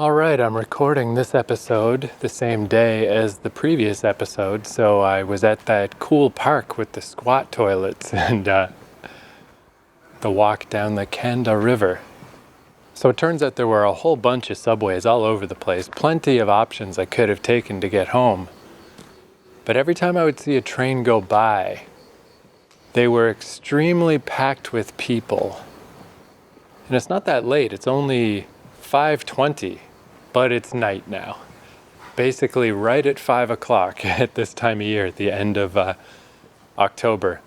All right, I'm recording this episode the same day as the previous episode, so I was at that cool park with the squat toilets and the walk down the Kanda River. So it turns out there were a whole bunch of subways all over the place, plenty of options I could have taken to get home. But every time I would see a train go by, they were extremely packed with people. And it's not that late, it's only 5:20, but it's night now. Basically right at 5 o'clock at this time of year, at the end of October,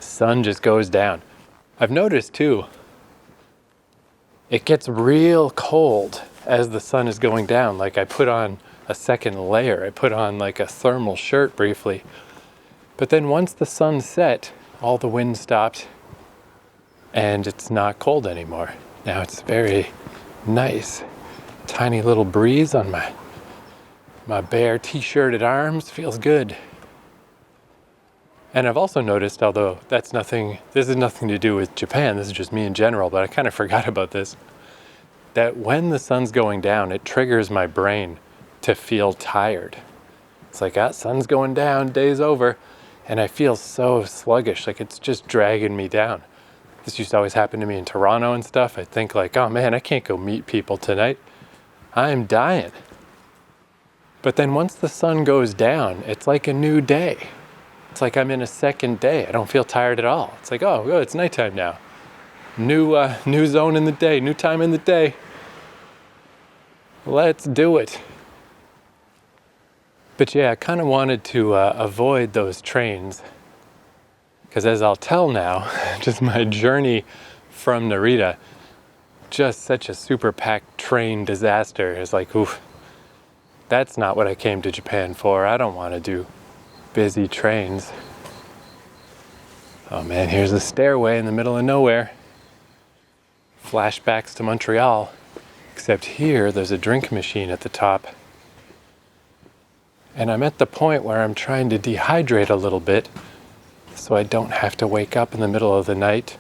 sun just goes down. I've noticed too, it gets real cold as the sun is going down. Like I put on a second layer, I put on like a thermal shirt briefly. But then once the sun set, all the wind stopped and it's not cold anymore. Now it's very nice. Tiny little breeze on my bare t-shirted arms, feels good. And I've also noticed, although this is nothing to do with Japan, this is just me in general, but I kind of forgot about this, that when the sun's going down, it triggers my brain to feel tired. It's like, sun's going down, day's over, and I feel so sluggish, like it's just dragging me down. This used to always happen to me in Toronto and stuff. I'd think like, oh man, I can't go meet people tonight. I'm dying. But then once the sun goes down, it's like a new day. It's like I'm in a second day. I don't feel tired at all. It's like, oh, good, it's nighttime now. New zone in the day, new time in the day. Let's do it. But yeah, I kind of wanted to avoid those trains. Because as I'll tell now, just my journey from Narita, just such a super packed train disaster. It's like, oof, that's not what I came to Japan for. I don't want to do busy trains. Oh man, here's a stairway in the middle of nowhere. Flashbacks to Montreal. Except here, there's a drink machine at the top. And I'm at the point where I'm trying to dehydrate a little bit so I don't have to wake up in the middle of the night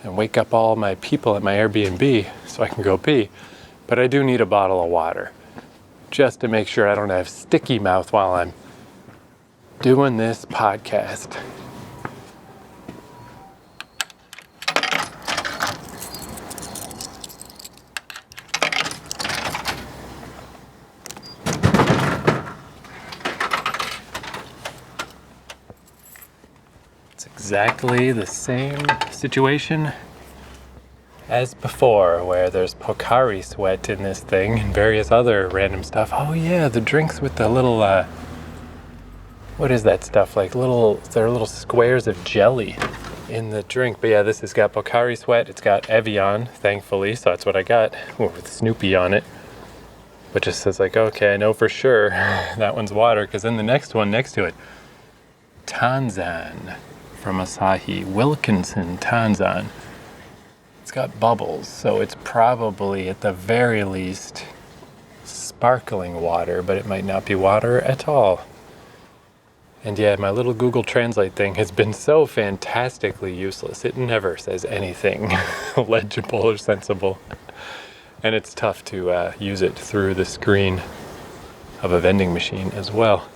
and wake up all my people at my Airbnb so I can go pee. But I do need a bottle of water just to make sure I don't have sticky mouth while I'm doing this podcast. Exactly the same situation as before, where there's Pocari Sweat in this thing and various other random stuff. Oh yeah, the drinks with the little, what is that stuff? Like there are little squares of jelly in the drink. But yeah, this has got Pocari Sweat, it's got Evian, thankfully, so that's what I got, with Snoopy on it. But just says like, okay, I know for sure that one's water, because then the next one next to it, Tanzan. From Asahi, Wilkinson Tanzan. It's got bubbles, so it's probably at the very least sparkling water, but it might not be water at all. And yeah, my little Google Translate thing has been so fantastically useless. It never says anything legible or sensible. And it's tough to use it through the screen of a vending machine as well.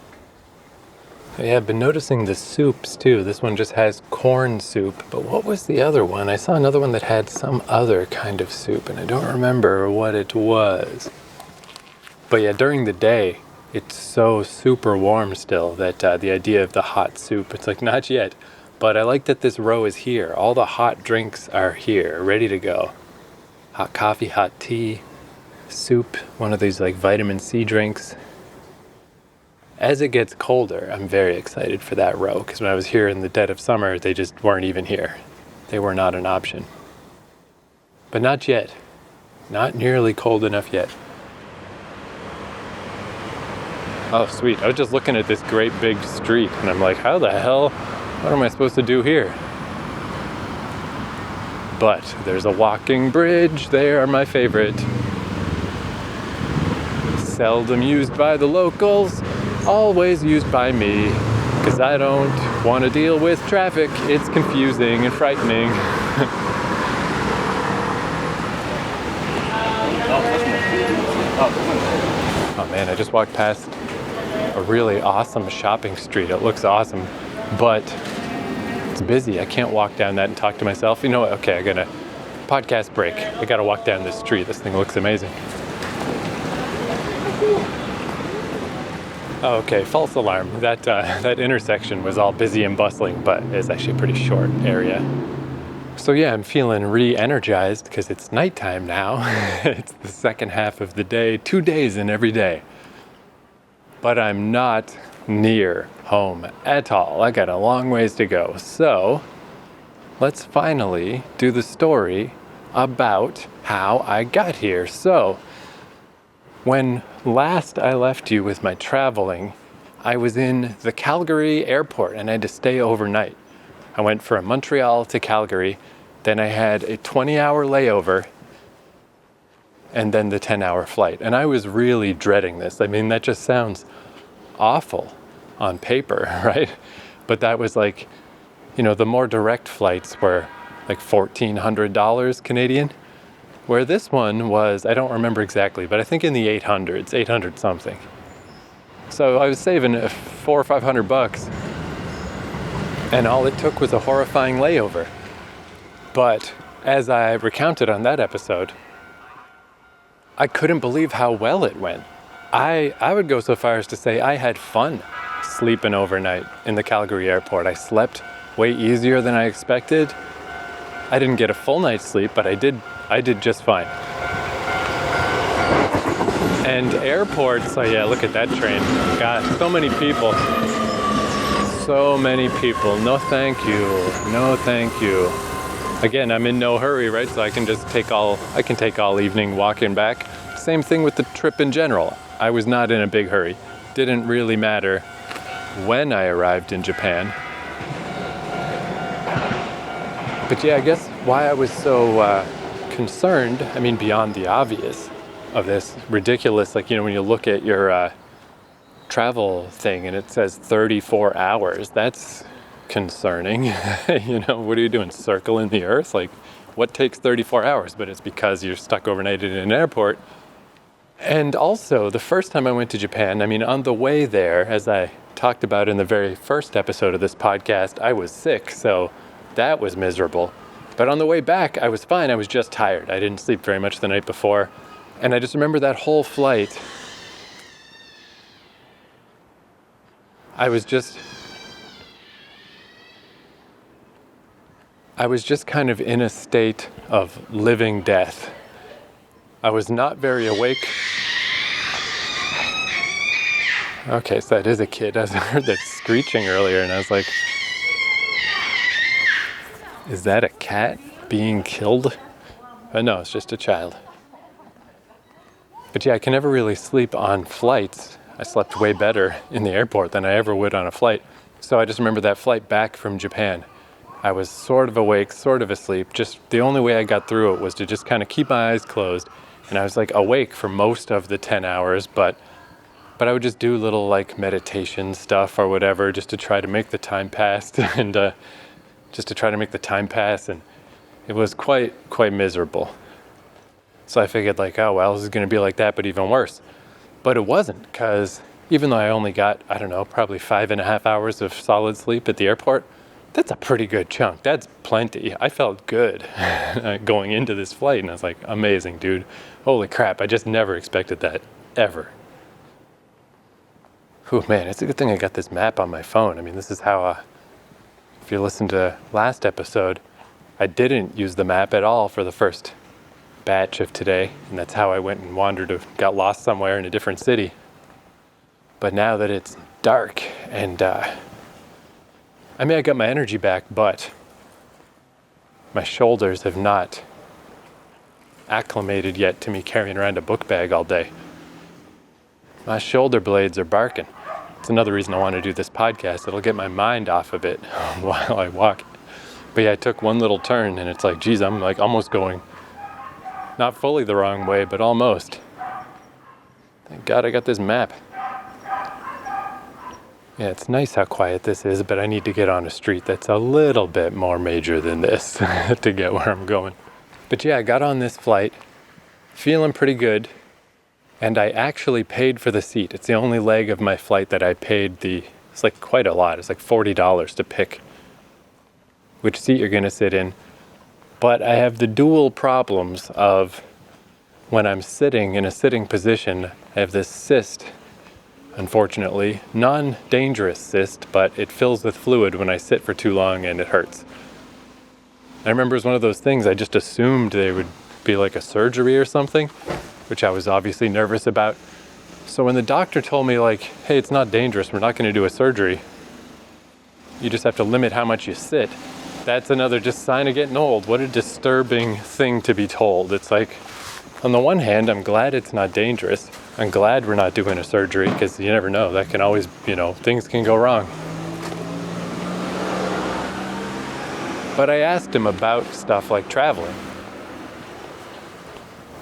Yeah, I've been noticing the soups too. This one just has corn soup, but what was the other one? I saw another one that had some other kind of soup, and I don't remember what it was. But yeah, during the day, it's so super warm still that the idea of the hot soup, it's like, not yet. But I like that this row is here. All the hot drinks are here, ready to go. Hot coffee, hot tea, soup, one of these like vitamin C drinks. As it gets colder, I'm very excited for that row, because when I was here in the dead of summer, they just weren't even here. They were not an option. But not yet. Not nearly cold enough yet. Oh, sweet. I was just looking at this great big street, and I'm like, how the hell? What am I supposed to do here? But there's a walking bridge. They are my favorite. Seldom used by the locals. Always used by me, because I don't want to deal with traffic. It's confusing and frightening. Oh man, I just walked past a really awesome shopping street. It looks awesome, but it's busy. I can't walk down that and talk to myself. You know what? Okay, I got a podcast break. I got to walk down this street. This thing looks amazing. Oh, okay, false alarm. That intersection was all busy and bustling, but it's actually a pretty short area. So yeah, I'm feeling re-energized because it's nighttime now. It's the second half of the day, 2 days in every day. But I'm not near home at all. I got a long ways to go. So let's finally do the story about how I got here. So when last I left you with my traveling, I was in the Calgary airport and I had to stay overnight. I went from Montreal to Calgary, then I had a 20-hour layover, and then the 10-hour flight. And I was really dreading this. I mean, that just sounds awful on paper, right? But that was like, you know, the more direct flights were like $1,400 Canadian, where this one was, I don't remember exactly, but I think in the 800s, 800 something. So I was saving $400 or $500, and all it took was a horrifying layover. But as I recounted on that episode, I couldn't believe how well it went. I would go so far as to say I had fun sleeping overnight in the Calgary airport. I slept way easier than I expected. I didn't get a full night's sleep, but I did just fine. And airports, oh yeah, look at that train. God, so many people. So many people. No thank you. No thank you. Again, I'm in no hurry, right? So I can take all evening walking back. Same thing with the trip in general. I was not in a big hurry. Didn't really matter when I arrived in Japan. But yeah, I guess why I was so concerned, I mean, beyond the obvious of this ridiculous, like, you know, when you look at your travel thing and it says 34 hours, that's concerning. You know, what are you doing, circling the earth? Like, what takes 34 hours? But it's because you're stuck overnight in an airport. And also, the first time I went to Japan, I mean, on the way there, as I talked about in the very first episode of this podcast, I was sick, so that was miserable. But on the way back, I was fine. I was just tired. I didn't sleep very much the night before. And I just remember that whole flight, I was just kind of in a state of living death. I was not very awake. Okay, so that is a kid. I heard that screeching earlier and I was like, is that a cat being killed? But no, it's just a child. But yeah, I can never really sleep on flights. I slept way better in the airport than I ever would on a flight. So I just remember that flight back from Japan. I was sort of awake, sort of asleep. Just the only way I got through it was to just kind of keep my eyes closed. And I was like awake for most of the 10 hours, but I would just do little like meditation stuff or whatever just to try to make the time pass and it was quite miserable. So I figured like, oh well, this is going to be like that, but even worse. But it wasn't, because even though I only got, I don't know, probably 5.5 hours of solid sleep at the airport, that's a pretty good chunk. That's plenty. I felt good going into this flight, and I was like, amazing, dude. Holy crap, I just never expected that, ever. Whew, man, it's a good thing I got this map on my phone. I mean, this is how, if you listen to last episode, I didn't use the map at all for the first batch of today, and that's how I went and got lost somewhere in a different city. But now that it's dark and I mean, I got my energy back, but my shoulders have not acclimated yet to me carrying around a book bag all day. My shoulder blades are barking. It's another reason I want to do this podcast. It'll get my mind off of it while I walk. But yeah, I took one little turn and it's like, geez, I'm like almost going, not fully the wrong way, but almost. Thank God I got this map. Yeah, it's nice how quiet this is, but I need to get on a street that's a little bit more major than this to get where I'm going. But yeah, I got on this flight, feeling pretty good, And I actually paid for the seat. It's the only leg of my flight that I paid it's like quite a lot. It's like $40 to pick which seat you're going to sit in. But I have the dual problems of when I'm sitting in a sitting position, I have this cyst, unfortunately, non-dangerous cyst, but it fills with fluid when I sit for too long and it hurts. I remember it was one of those things I just assumed they would be like a surgery or something, which I was obviously nervous about. So when the doctor told me like, hey, it's not dangerous, we're not going to do a surgery, you just have to limit how much you sit, that's another just sign of getting old. What a disturbing thing to be told. It's like, on the one hand, I'm glad it's not dangerous. I'm glad we're not doing a surgery, because you never know, that can always, things can go wrong. But I asked him about stuff like traveling.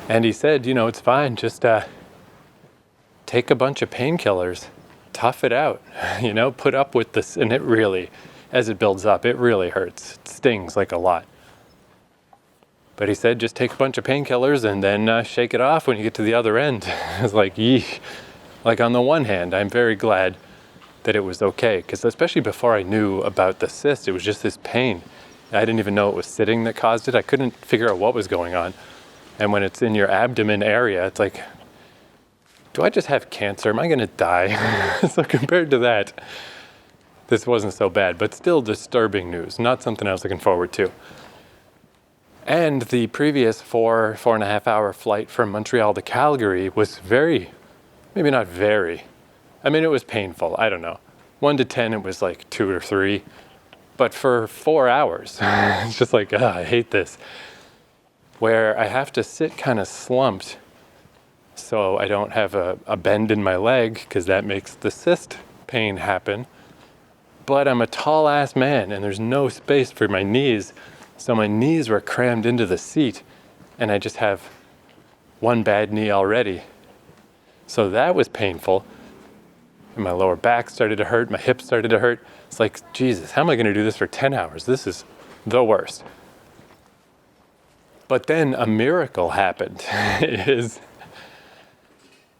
And he said, it's fine, just take a bunch of painkillers, tough it out, put up with this. And it really, as it builds up, it really hurts. It stings like a lot. But he said, just take a bunch of painkillers and then shake it off when you get to the other end. I was like, yeesh. Like, on the one hand, I'm very glad that it was okay, because especially before I knew about the cyst, it was just this pain. I didn't even know it was sitting that caused it. I couldn't figure out what was going on. And when it's in your abdomen area, it's like, do I just have cancer? Am I going to die? So compared to that, this wasn't so bad, but still disturbing news. Not something I was looking forward to. And the previous 4.5 hour flight from Montreal to Calgary was it was painful. I don't know. 1 to 10, it was like 2 or 3. But for 4 hours, it's just like, I hate this. Where I have to sit kind of slumped so I don't have a bend in my leg, because that makes the cyst pain happen. But I'm a tall ass man and there's no space for my knees. So my knees were crammed into the seat and I just have one bad knee already. So that was painful. And my lower back started to hurt, my hips started to hurt. It's like, Jesus, how am I going to do this for 10 hours? This is the worst. But then a miracle happened.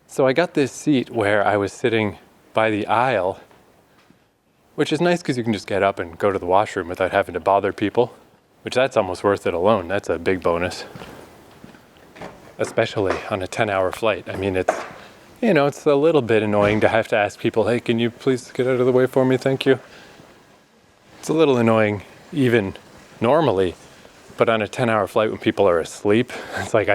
So I got this seat where I was sitting by the aisle, which is nice because you can just get up and go to the washroom without having to bother people, which that's almost worth it alone. That's a big bonus, especially on a 10-hour flight. I mean, it's a little bit annoying to have to ask people, hey, can you please get out of the way for me? Thank you. It's a little annoying even normally, but on a 10-hour flight when people are asleep, it's like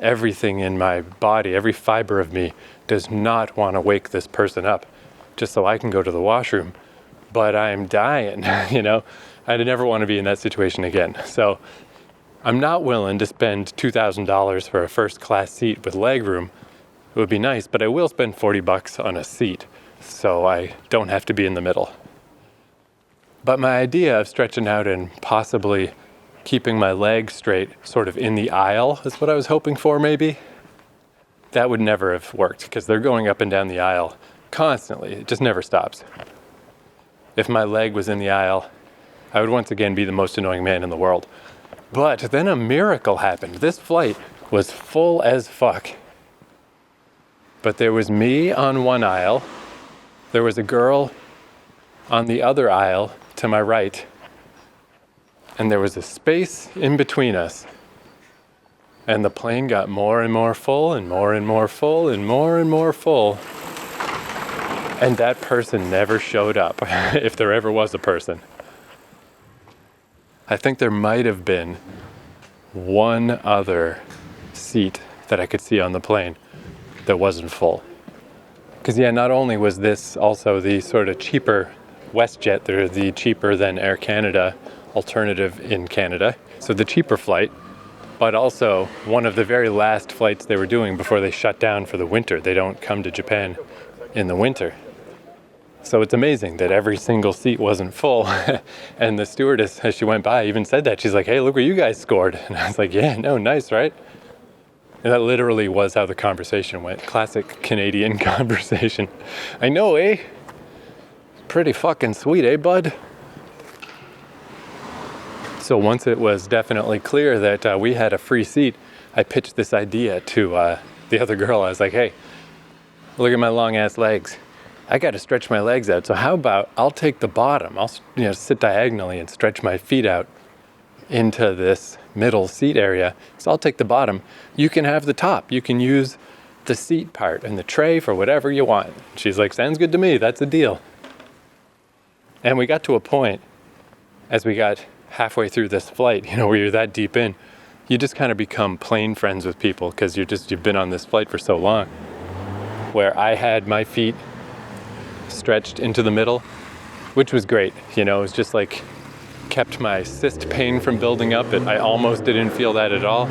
everything in my body, every fiber of me does not want to wake this person up just so I can go to the washroom, but I'm dying, I'd never want to be in that situation again. So I'm not willing to spend $2,000 for a first class seat with leg room. It would be nice, but I will spend $40 on a seat so I don't have to be in the middle. But my idea of stretching out and possibly keeping my legs straight sort of in the aisle is what I was hoping for, maybe. That would never have worked because they're going up and down the aisle constantly. It just never stops. If my leg was in the aisle, I would once again be the most annoying man in the world. But then a miracle happened. This flight was full as fuck. But there was me on one aisle. There was a girl on the other aisle to my right. And there was a space in between us. And the plane got more and more full and more and more full and more and more full. And that person never showed up, if there ever was a person. I think there might have been one other seat that I could see on the plane that wasn't full. Because not only was this also the sort of cheaper WestJet, they're the cheaper than Air Canada alternative in Canada, so the cheaper flight, but also one of the very last flights they were doing before they shut down for the winter. They don't come to Japan in the winter. So it's amazing that every single seat wasn't full. And the stewardess, as she went by, even said that. She's like, hey, look where you guys scored. And I was like, yeah, no, nice, right? And that literally was how the conversation went. Classic Canadian conversation. I know, eh? Pretty fucking sweet, eh, bud? So once it was definitely clear that we had a free seat, I pitched this idea to the other girl, I was like, hey, look at my long ass legs. I got to stretch my legs out. So how about I'll take the bottom. I'll sit diagonally and stretch my feet out into this middle seat area. So I'll take the bottom. You can have the top. You can use the seat part and the tray for whatever you want. She's like, sounds good to me. That's a deal. And we got to a point as we got halfway through this flight, where you're that deep in, you just kind of become plane friends with people because you've been on this flight for so long, where I had my feet stretched into the middle, which was great. It was just like kept my cyst pain from building up. I almost didn't feel that at all.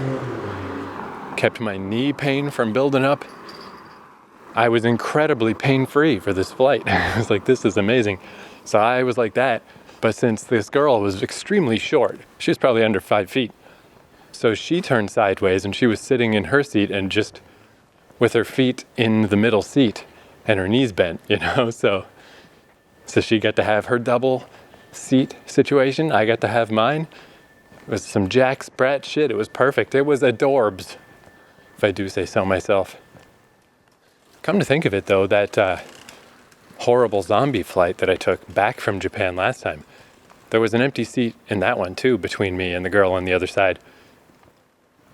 Kept my knee pain from building up. I was incredibly pain-free for this flight. I was like, this is amazing. So I was like that. But since this girl was extremely short, she was probably under 5 feet. So she turned sideways and she was sitting in her seat and just with her feet in the middle seat and her knees bent, So she got to have her double seat situation. I got to have mine. It was some Jack Sprat shit. It was perfect. It was adorbs, if I do say so myself. Come to think of it, though, that horrible zombie flight that I took back from Japan last time, there was an empty seat in that one, too, between me and the girl on the other side.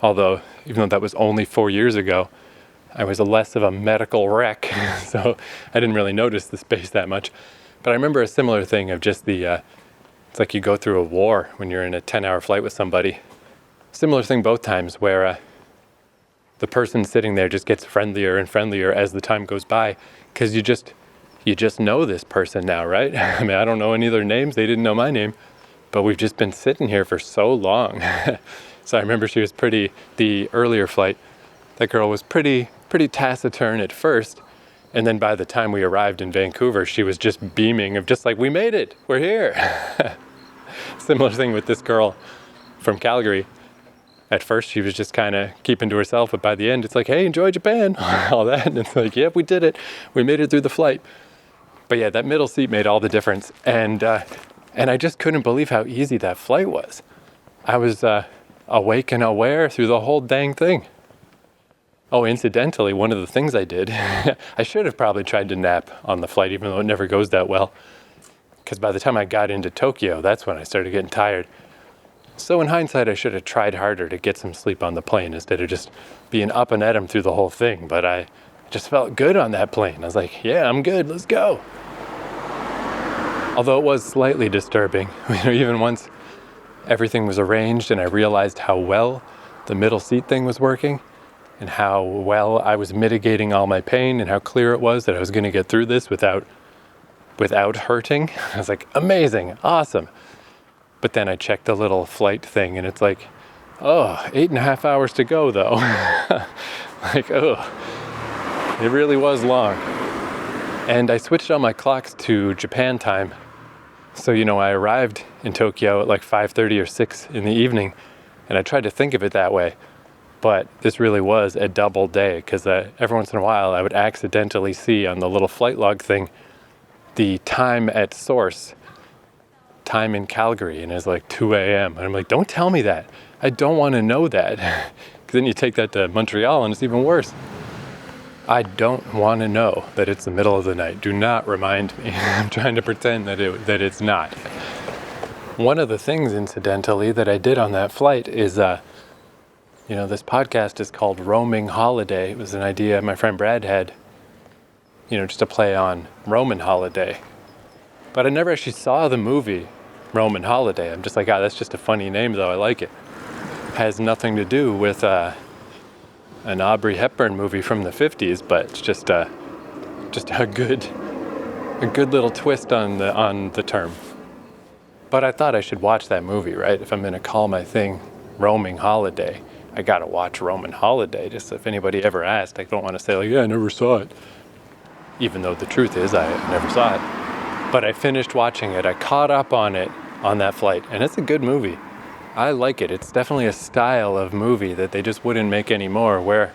Although, even though that was only 4 years ago, I was less of a medical wreck, so I didn't really notice the space that much. But I remember a similar thing of just it's like you go through a war when you're in a 10-hour flight with somebody. Similar thing both times where the person sitting there just gets friendlier and friendlier as the time goes by because you just know this person now, right? I mean, I don't know any of their names. They didn't know my name, but we've just been sitting here for so long. So I remember she was the earlier flight, that girl was pretty taciturn at first. And then by the time we arrived in Vancouver, she was just beaming of just like, we made it, we're here. Similar thing with this girl from Calgary. At first, she was just kind of keeping to herself, but by the end, it's like, hey, enjoy Japan, all that. And it's like, yep, we did it. We made it through the flight. But yeah, that middle seat made all the difference. And I just couldn't believe how easy that flight was. I was awake and aware through the whole dang thing. Oh, incidentally, one of the things I did, I should have probably tried to nap on the flight, even though it never goes that well. Because by the time I got into Tokyo, that's when I started getting tired. So in hindsight, I should have tried harder to get some sleep on the plane instead of just being up and at 'em through the whole thing. But I just felt good on that plane. I was like, yeah, I'm good, let's go. Although it was slightly disturbing, even once everything was arranged and I realized how well the middle seat thing was working, and how well I was mitigating all my pain and how clear it was that I was going to get through this without hurting. I was like, amazing, awesome. But then I checked the little flight thing and it's like, 8.5 hours to go though. Like, it really was long. And I switched all my clocks to Japan time. So, I arrived in Tokyo at like 5:30 or 6 in the evening and I tried to think of it that way. But this really was a double day because every once in a while I would accidentally see on the little flight log thing the time at source, time in Calgary, and it's like 2 a.m. And I'm like, don't tell me that. I don't want to know that. Because then you take that to Montreal and it's even worse. I don't want to know that it's the middle of the night. Do not remind me. I'm trying to pretend that it's not. One of the things, incidentally, that I did on that flight is this podcast is called Roaming Holiday. It was an idea my friend Brad had, just to play on Roman holiday. But I never actually saw the movie Roman Holiday. I'm just like, that's just a funny name though, I like it. Has nothing to do with an Aubrey Hepburn movie from the 50s, but it's just a good little twist on the term. But I thought I should watch that movie, right? If I'm going to call my thing Roaming Holiday, I gotta watch Roman Holiday, just if anybody ever asked. I don't want to say like, yeah, I never saw it. Even though the truth is I never saw it. But I finished watching it. I caught up on it on that flight. And it's a good movie. I like it. It's definitely a style of movie that they just wouldn't make anymore where,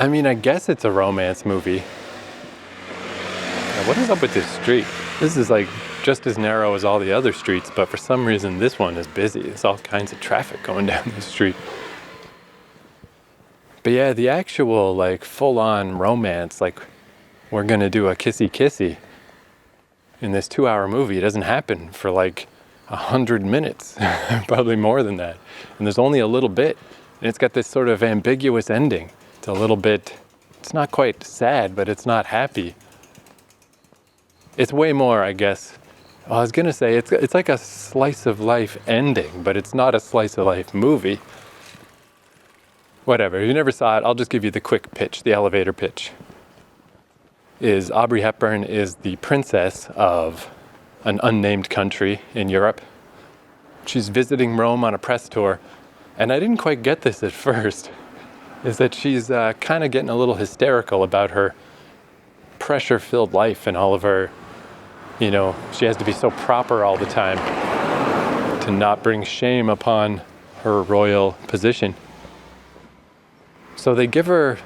I guess it's a romance movie. Now, what is up with this street? This is like just as narrow as all the other streets, but for some reason this one is busy. There's all kinds of traffic going down this street. But yeah, the actual like full-on romance, like we're gonna do a kissy in this 2-hour movie, it doesn't happen for like 100 minutes, probably more than that. And there's only a little bit, and it's got this sort of ambiguous ending. It's a little bit, it's not quite sad, but it's not happy. It's way more, I guess. Well, I was gonna say it's like a slice of life ending, but it's not a slice of life movie. Whatever, if you never saw it, I'll just give you the quick pitch, the elevator pitch. Is Audrey Hepburn is the princess of an unnamed country in Europe. She's visiting Rome on a press tour, and I didn't quite get this at first, is that she's kind of getting a little hysterical about her pressure-filled life and all of her, she has to be so proper all the time to not bring shame upon her royal position. So they give her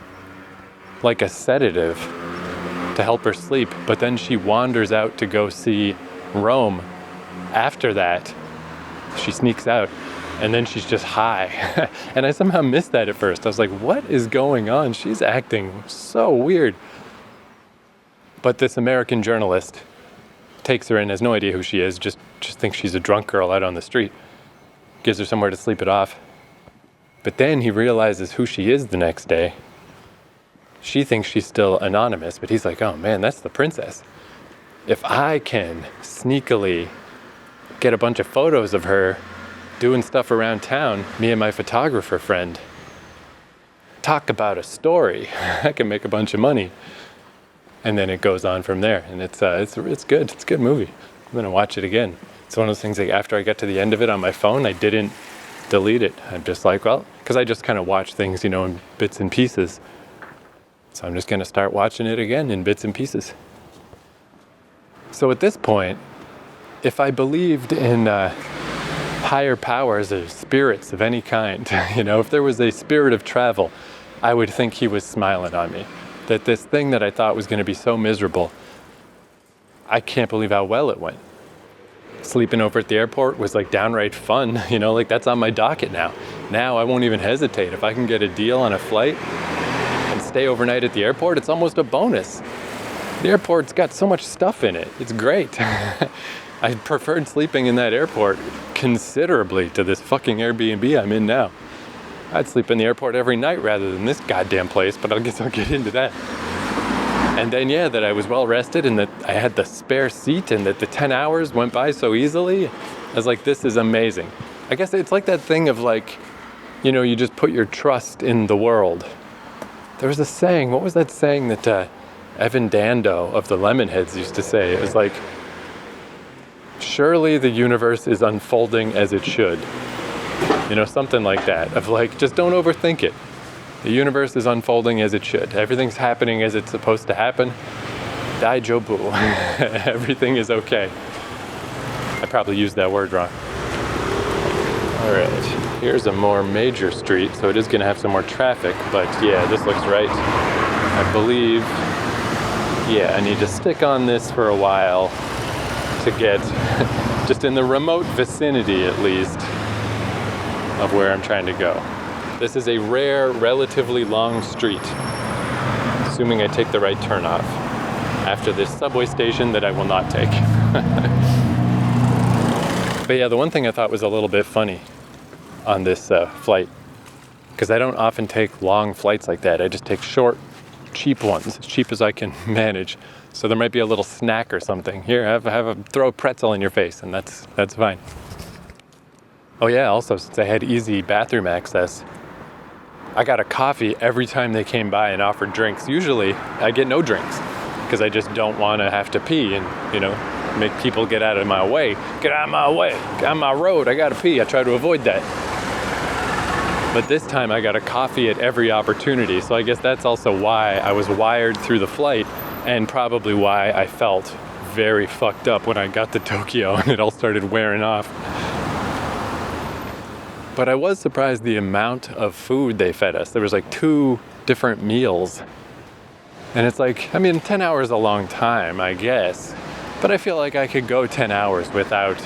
like a sedative to help her sleep, but then she wanders out to go see Rome. After that, she sneaks out, and then she's just high. And I somehow missed that at first. I was like, what is going on? She's acting so weird. But this American journalist takes her in, has no idea who she is, just thinks she's a drunk girl out on the street, gives her somewhere to sleep it off. But then he realizes who she is the next day. She thinks she's still anonymous, but he's like, oh man, that's the princess. If I can sneakily get a bunch of photos of her doing stuff around town, me and my photographer friend, talk about a story, I can make a bunch of money. And then it goes on from there, and it's good. It's a good movie. I'm gonna watch it again. It's one of those things like after I get to the end of it on my phone, I didn't delete it. I'm just like, well, because I just kind of watch things, in bits and pieces. So I'm just gonna start watching it again in bits and pieces. So at this point, if I believed in higher powers or spirits of any kind, if there was a spirit of travel, I would think he was smiling on me. That this thing that I thought was going to be so miserable, I can't believe how well it went. Sleeping over at the airport was like downright fun, like that's on my docket now. Now I won't even hesitate. If I can get a deal on a flight and stay overnight at the airport, it's almost a bonus. The airport's got so much stuff in it. It's great. I preferred sleeping in that airport considerably to this fucking Airbnb I'm in now. I'd sleep in the airport every night rather than this goddamn place, but I guess I'll get into that. And then, that I was well rested and that I had the spare seat and that the 10 hours went by so easily. I was like, this is amazing. I guess it's like that thing of like, you just put your trust in the world. There was a saying, what was that saying that Evan Dando of the Lemonheads used to say? It was like, surely the universe is unfolding as it should. Something like that, of like, just don't overthink it. The universe is unfolding as it should. Everything's happening as it's supposed to happen. Daijobu. Everything is okay. I probably used that word wrong. All right, here's a more major street, so it is gonna have some more traffic, but yeah, this looks right. I believe, I need to stick on this for a while to get just in the remote vicinity, at least, of where I'm trying to go. This is a rare, relatively long street, assuming I take the right turnoff after this subway station that I will not take. But yeah, the one thing I thought was a little bit funny on this flight, because I don't often take long flights like that. I just take short, cheap ones, as cheap as I can manage. So there might be a little snack or something. Here, throw a pretzel in your face, and that's fine. Oh yeah, also, since I had easy bathroom access, I got a coffee every time they came by and offered drinks. Usually, I get no drinks, because I just don't want to have to pee and, make people get out of my way. Get out of my way, get out of my road, I gotta pee. I try to avoid that. But this time I got a coffee at every opportunity, so I guess that's also why I was wired through the flight, and probably why I felt very fucked up when I got to Tokyo and it all started wearing off. But I was surprised the amount of food they fed us. There was like 2 different meals. And it's like, 10 hours is a long time, I guess. But I feel like I could go 10 hours without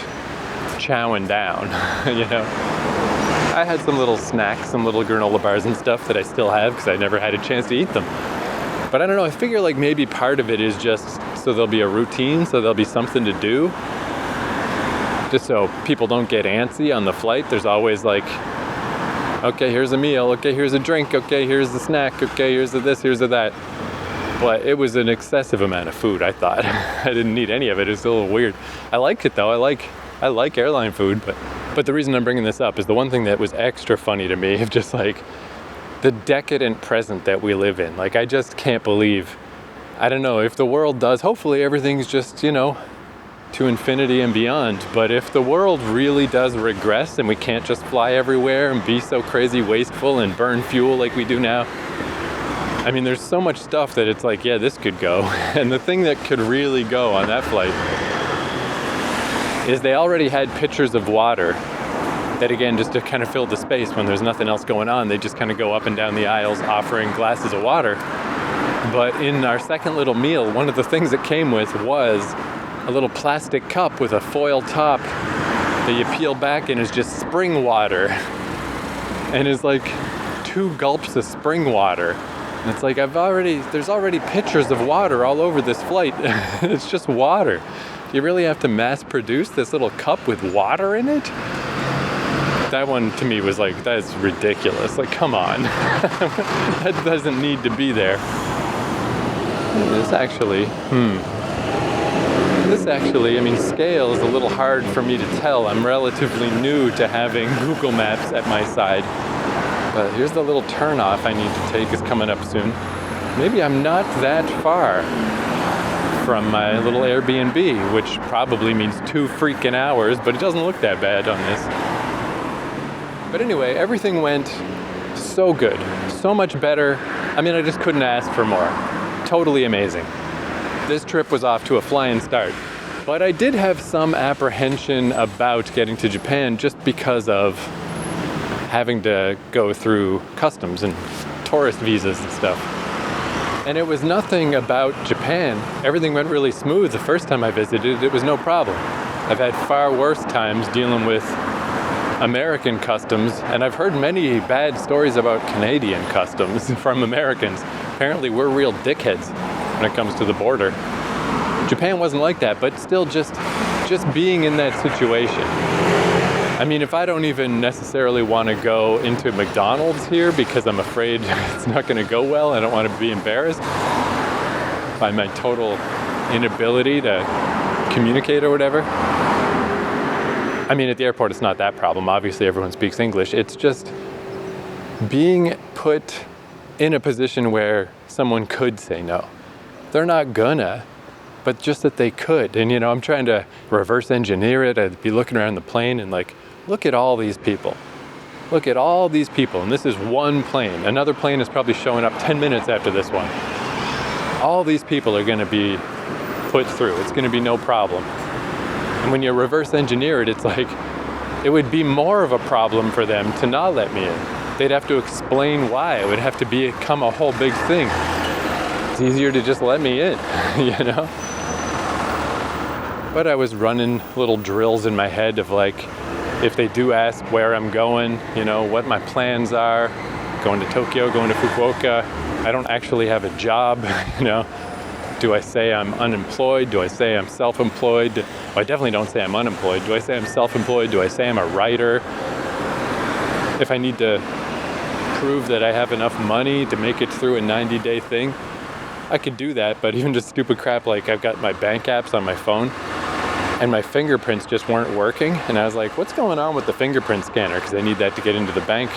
chowing down, I had some little snacks, some little granola bars and stuff that I still have because I never had a chance to eat them. But I don't know, I figure like maybe part of it is just so there'll be a routine, so there'll be something to do. Just so people don't get antsy on the flight. There's always like, okay, here's a meal, okay, here's a drink, okay, here's the snack, okay, here's the this, here's the that. But it was an excessive amount of food, I thought. I didn't need any of it. It's a little weird. I liked it though. I like airline food, but the reason I'm bringing this up is the one thing that was extra funny to me of just like the decadent present that we live in. Like I just can't believe, I don't know, if the world does, hopefully everything's just, you know, to infinity and beyond. But if the world really does regress and we can't just fly everywhere and be so crazy wasteful and burn fuel like we do now, I mean, there's so much stuff that it's like, yeah, this could go. And the thing that could really go on that flight is they already had pitchers of water that, again, just to kind of fill the space when there's nothing else going on, they just kind of go up and down the aisles offering glasses of water. But in our second little meal, one of the things it came with was a little plastic cup with a foil top that you peel back and is just spring water. And is like 2 gulps of spring water. And it's like, there's already pitchers of water all over this flight. It's just water. Do you really have to mass produce this little cup with water in it? That one to me was like, that's ridiculous. Like, come on. That doesn't need to be there. This actually, I mean, scale is a little hard for me to tell. I'm relatively new to having Google Maps at my side. But here's the little turnoff I need to take is coming up soon. Maybe I'm not that far from my little Airbnb, which probably means 2 freaking hours, but it doesn't look that bad on this. But anyway, everything went so good, so much better. I mean, I just couldn't ask for more. Totally amazing. This trip was off to a flying start. But I did have some apprehension about getting to Japan just because of having to go through customs and tourist visas and stuff. And it was nothing about Japan. Everything went really smooth the first time I visited. It was no problem. I've had far worse times dealing with American customs, and I've heard many bad stories about Canadian customs from Americans. Apparently we're real dickheads when it comes to the border. Japan wasn't like that, but still just being in that situation. I mean, if I don't even necessarily want to go into McDonald's here because I'm afraid it's not going to go well, I don't want to be embarrassed by my total inability to communicate or whatever. I mean, at the airport, it's not that problem. Obviously, everyone speaks English. It's just being put in a position where someone could say no. They're not gonna, but just that they could. And, you know, I'm trying to reverse engineer it. I'd be looking around the plane and like, look at all these people. Look at all these people. And this is one plane. Another plane is probably showing up 10 minutes after this one. All these people are going to be put through. It's going to be no problem. And when you reverse engineer it, it's like, it would be more of a problem for them to not let me in. They'd have to explain why. It would have to become a whole big thing. It's easier to just let me in, you know? But I was running little drills in my head of like, if they do ask where I'm going, you know, what my plans are, going to Tokyo, going to Fukuoka, I don't actually have a job, you know. Do I say I'm unemployed? Do I say I'm self-employed? Well, I definitely don't say I'm unemployed. Do I say I'm self-employed? Do I say I'm a writer? If I need to prove that I have enough money to make it through a 90-day thing, I could do that, but even just stupid crap like I've got my bank apps on my phone and my fingerprints just weren't working. And I was like, what's going on with the fingerprint scanner? Because I need that to get into the bank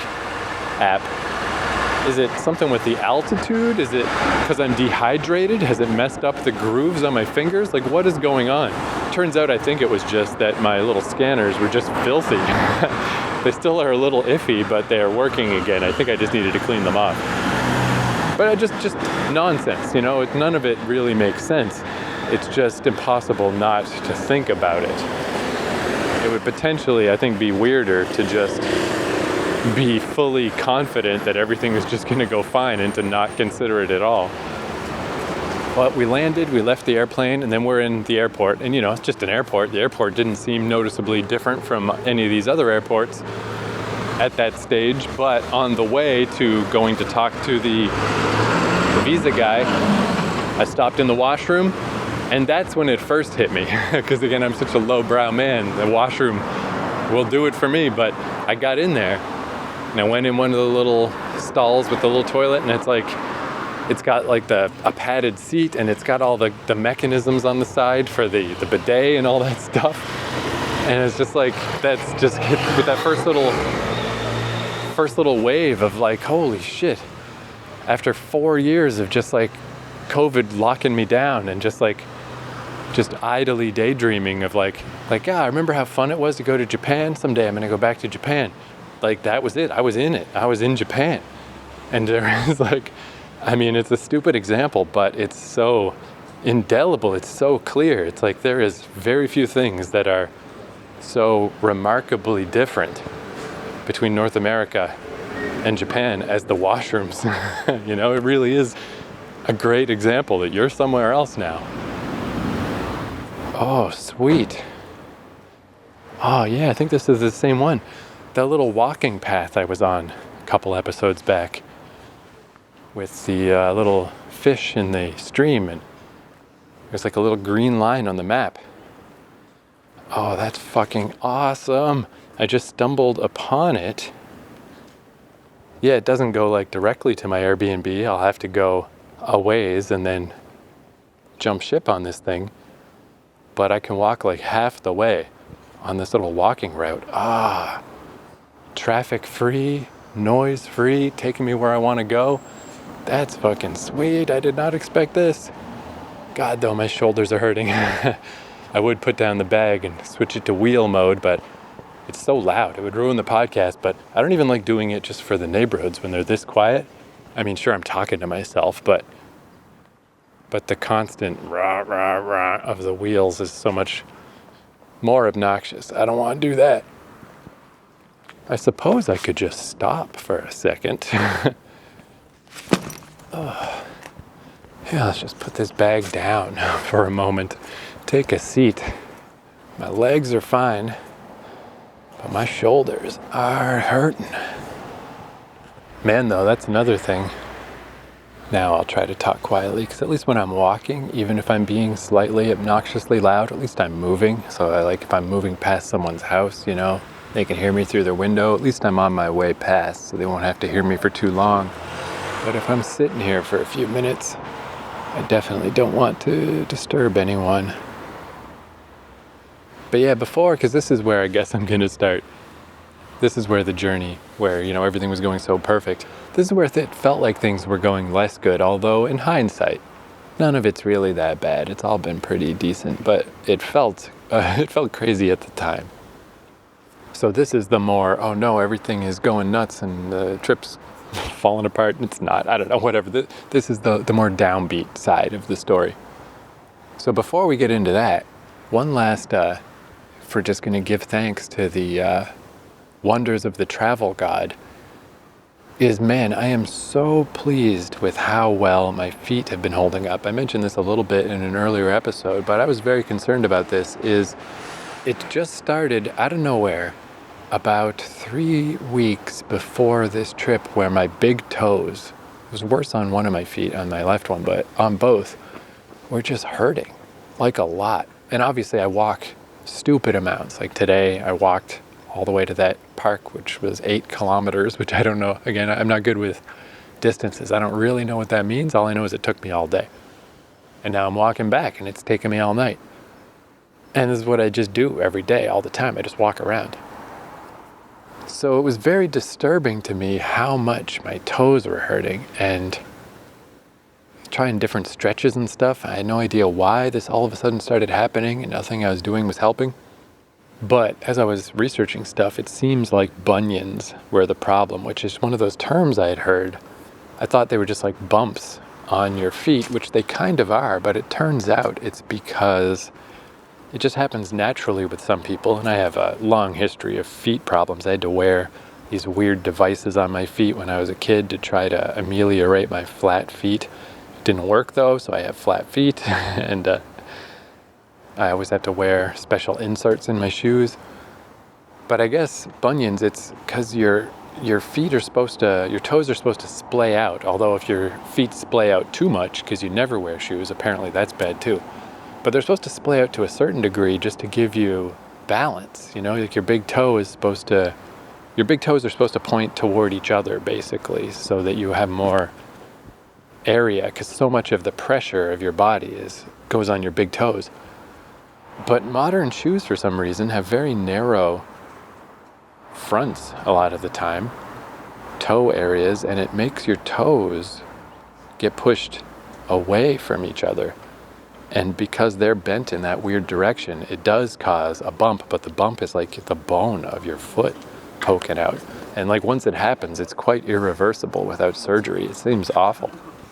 app. Is it something with the altitude? Is it because I'm dehydrated? Has it messed up the grooves on my fingers? Like, what is going on? Turns out I think it was just that my little scanners were just filthy. They still are a little iffy, but they are working again. I think I just needed to clean them off. But I just nonsense, you know? None of it really makes sense. It's just impossible not to think about it. It would potentially, I think, be weirder to just be fully confident that everything is just going to go fine and to not consider it at all. But we landed, we left the airplane, and then we're in the airport. And, you know, it's just an airport. The airport didn't seem noticeably different from any of these other airports. at that stage, but on the way to going to talk to the visa guy, I stopped in the washroom, and that's when it first hit me. Because again, I'm such a lowbrow man. The washroom will do it for me, but I got in there, and I went in one of the little stalls with the little toilet, and it's got like a padded seat, and it's got all the mechanisms on the side for the bidet and all that stuff. And it's just like, that's just hit with that first little wave of like, holy shit. After 4 years of just like COVID locking me down and just idly daydreaming of like, I remember how fun it was to go to Japan. Someday I'm going to go back to Japan. Like, that was it. I was in it. I was in Japan. And there is like, I mean, it's a stupid example, but it's so indelible. It's so clear. It's like there is very few things that are so remarkably different between North America and Japan as the washrooms. You know, it really is a great example that you're somewhere else now. Oh, sweet. Oh, yeah, I think this is the same one. That little walking path I was on a couple episodes back with the little fish in the stream, and there's like a little green line on the map. Oh, that's fucking awesome. I just stumbled upon it. Yeah, it doesn't go like directly to my Airbnb. I'll have to go a ways and then jump ship on this thing. But I can walk like half the way on this little walking route. Traffic free, noise free, taking me where I want to go. That's fucking sweet. I did not expect this. God, though, my shoulders are hurting. I would put down the bag and switch it to wheel mode, but it's so loud. It would ruin the podcast, but I don't even like doing it just for the neighborhoods when they're this quiet. I mean, sure, I'm talking to myself, but the constant rah, rah, rah of the wheels is so much more obnoxious. I don't want to do that. I suppose I could just stop for a second. Yeah, let's just put this bag down for a moment. Take a seat. My legs are fine, but my shoulders are hurting. Man, though, that's another thing. Now I'll try to talk quietly, because at least when I'm walking, even if I'm being slightly obnoxiously loud, at least I'm moving. So I like if I'm moving past someone's house, you know, they can hear me through their window. At least I'm on my way past, so they won't have to hear me for too long. But if I'm sitting here for a few minutes, I definitely don't want to disturb anyone. But yeah, before, because this is where I guess I'm going to start. This is where the journey, where, you know, everything was going so perfect. This is where it felt like things were going less good, although in hindsight, none of it's really that bad. It's all been pretty decent, but it felt crazy at the time. So this is the more, oh no, everything is going nuts and the trip's falling apart. It's not, I don't know, whatever. This is the more downbeat side of the story. So before we get into that, one last, for just going to give thanks to the wonders of the travel god, is, man, I am so pleased with how well my feet have been holding up. I mentioned this a little bit in an earlier episode, but I was very concerned about this. It just started out of nowhere about 3 weeks before this trip, where my big toes, it was worse on one of my feet, on my left one, but on both, were just hurting, like a lot. And obviously I walk stupid amounts. Like today I walked all the way to that park, which was 8 kilometers, which I don't know. Again, I'm not good with distances. I don't really know what that means. All I know is it took me all day. And now I'm walking back and it's taken me all night. And this is what I just do every day, all the time. I just walk around. So it was very disturbing to me how much my toes were hurting, and trying different stretches and stuff. I had no idea why this all of a sudden started happening, and nothing I was doing was helping. But as I was researching stuff, it seems like bunions were the problem, which is one of those terms I had heard. I thought they were just like bumps on your feet, which they kind of are, but it turns out it's because it just happens naturally with some people, and I have a long history of feet problems. I had to wear these weird devices on my feet when I was a kid to try to ameliorate my flat feet. It didn't work though, so I have flat feet, and I always have to wear special inserts in my shoes. But I guess bunions, it's because your feet are supposed to, your toes are supposed to splay out. Although if your feet splay out too much, because you never wear shoes, apparently that's bad too. But they're supposed to splay out to a certain degree just to give you balance. You know, like your big toes are supposed to point toward each other, basically, so that you have more area, because so much of the pressure of your body goes on your big toes. But modern shoes, for some reason, have very narrow fronts a lot of the time, toe areas, and it makes your toes get pushed away from each other. And because they're bent in that weird direction, it does cause a bump, but the bump is like the bone of your foot poking out. And like once it happens, it's quite irreversible without surgery. It seems awful.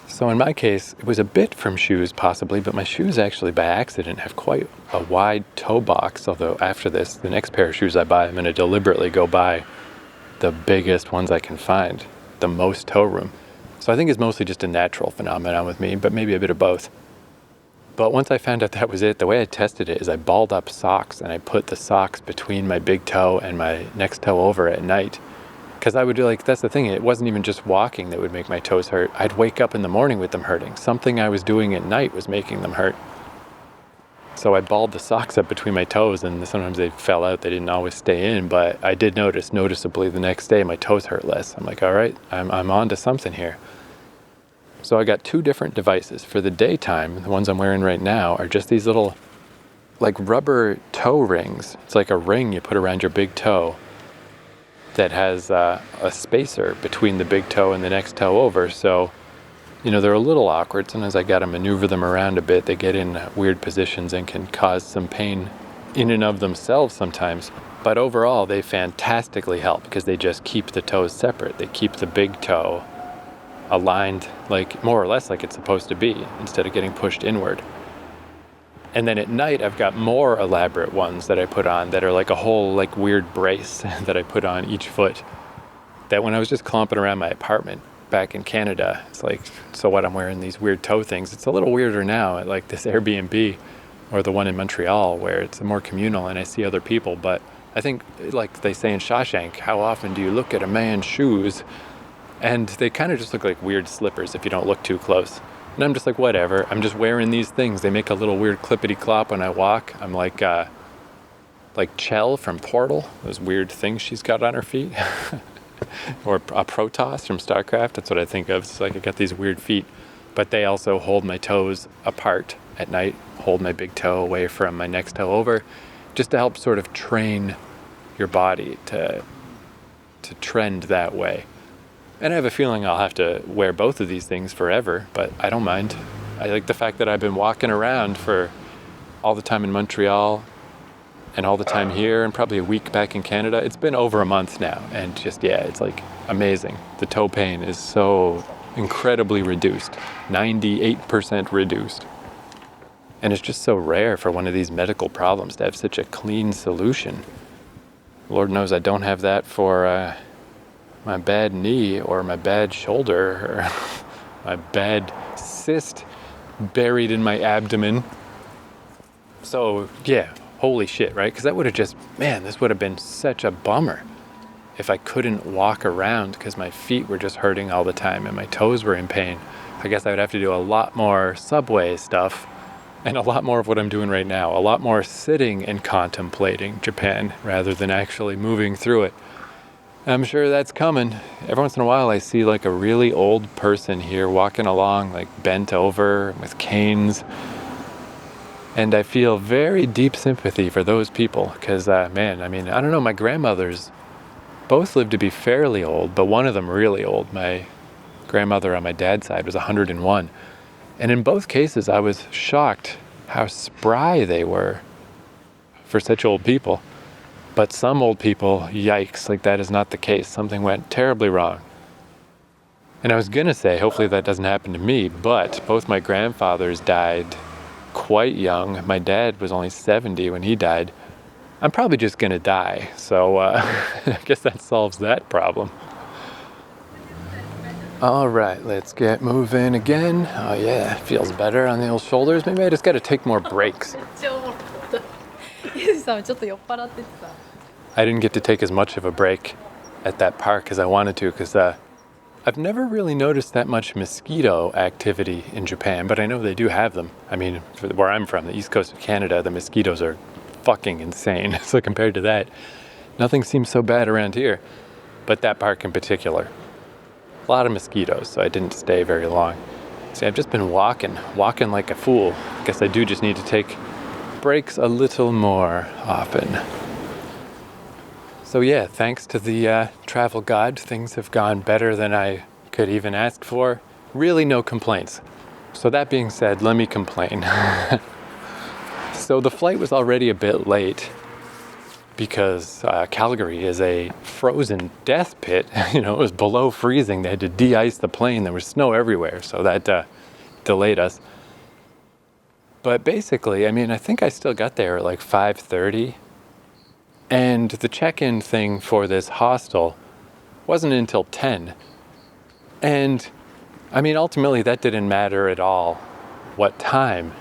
So in my case, it was a bit from shoes possibly, but my shoes actually by accident have quite a wide toe box. Although after this, the next pair of shoes I buy, I'm going to deliberately go buy the biggest ones I can find, the most toe room. So I think it's mostly just a natural phenomenon with me, but maybe a bit of both. But once I found out that was it, the way I tested it is I balled up socks and I put the socks between my big toe and my next toe over at night. Because I would do that's the thing, it wasn't even just walking that would make my toes hurt. I'd wake up in the morning with them hurting. Something I was doing at night was making them hurt. So I balled the socks up between my toes and sometimes they fell out. They didn't always stay in, but I did notice noticeably the next day my toes hurt less. I'm like, all right, I'm on to something here. So I got two different devices. For the daytime, the ones I'm wearing right now are just these little like rubber toe rings. It's like a ring you put around your big toe that has a spacer between the big toe and the next toe over. So, you know, they're a little awkward. Sometimes I got to maneuver them around a bit. They get in weird positions and can cause some pain in and of themselves sometimes. But overall, they fantastically help because they just keep the toes separate. They keep the big toe aligned like more or less like it's supposed to be instead of getting pushed inward. And then at night I've got more elaborate ones that I put on that are like a whole like weird brace that I put on each foot, that when I was just clomping around my apartment back in Canada, it's like, so what, I'm wearing these weird toe things. It's a little weirder now at like this Airbnb or the one in Montreal where it's more communal and I see other people. But I think like they say in Shawshank, how often do you look at a man's shoes? And they kind of just look like weird slippers if you don't look too close. And I'm just like, whatever. I'm just wearing these things. They make a little weird clippity clop when I walk. I'm like Chell from Portal, those weird things she's got on her feet. Or a Protoss from StarCraft. That's what I think of. It's like I got these weird feet. But they also hold my toes apart at night, hold my big toe away from my next toe over, just to help sort of train your body to trend that way. And I have a feeling I'll have to wear both of these things forever, but I don't mind. I like the fact that I've been walking around for all the time in Montreal and all the time here and probably a week back in Canada. It's been over a month now and just, yeah, it's like amazing. The toe pain is so incredibly reduced, 98% reduced. And it's just so rare for one of these medical problems to have such a clean solution. Lord knows I don't have that for my bad knee or my bad shoulder or my bad cyst buried in my abdomen. So yeah, holy shit, right? Because that would have just, man, this would have been such a bummer if I couldn't walk around because my feet were just hurting all the time and my toes were in pain. I guess I would have to do a lot more subway stuff and a lot more of what I'm doing right now, a lot more sitting and contemplating Japan rather than actually moving through it. I'm sure that's coming. Every once in a while I see like a really old person here walking along like bent over with canes. And I feel very deep sympathy for those people because, man, I mean, I don't know, my grandmothers both lived to be fairly old, but one of them really old. My grandmother on my dad's side was 101. And in both cases I was shocked how spry they were for such old people. But some old people, yikes, like that is not the case. Something went terribly wrong. And I was going to say, hopefully that doesn't happen to me, but both my grandfathers died quite young. My dad was only 70 when he died. I'm probably just going to die. So I guess that solves that problem. All right, let's get moving again. Oh yeah, feels better on the old shoulders. Maybe I just got to take more breaks. I didn't get to take as much of a break at that park as I wanted to because I've never really noticed that much mosquito activity in Japan, but I know they do have them. I mean, where I'm from, the east coast of Canada, the mosquitoes are fucking insane. So compared to that, nothing seems so bad around here. But that park in particular, a lot of mosquitoes, so I didn't stay very long. See, I've just been walking like a fool. I guess I do just need to take breaks a little more often. So yeah, thanks to the travel guide, things have gone better than I could even ask for. Really no complaints. So that being said, let me complain. So the flight was already a bit late because Calgary is a frozen death pit. It was below freezing. They had to de-ice the plane. There was snow everywhere, so that delayed us. But basically, I think I still got there at like 5:30. And the check-in thing for this hostel wasn't until 10. And ultimately that didn't matter at all what time.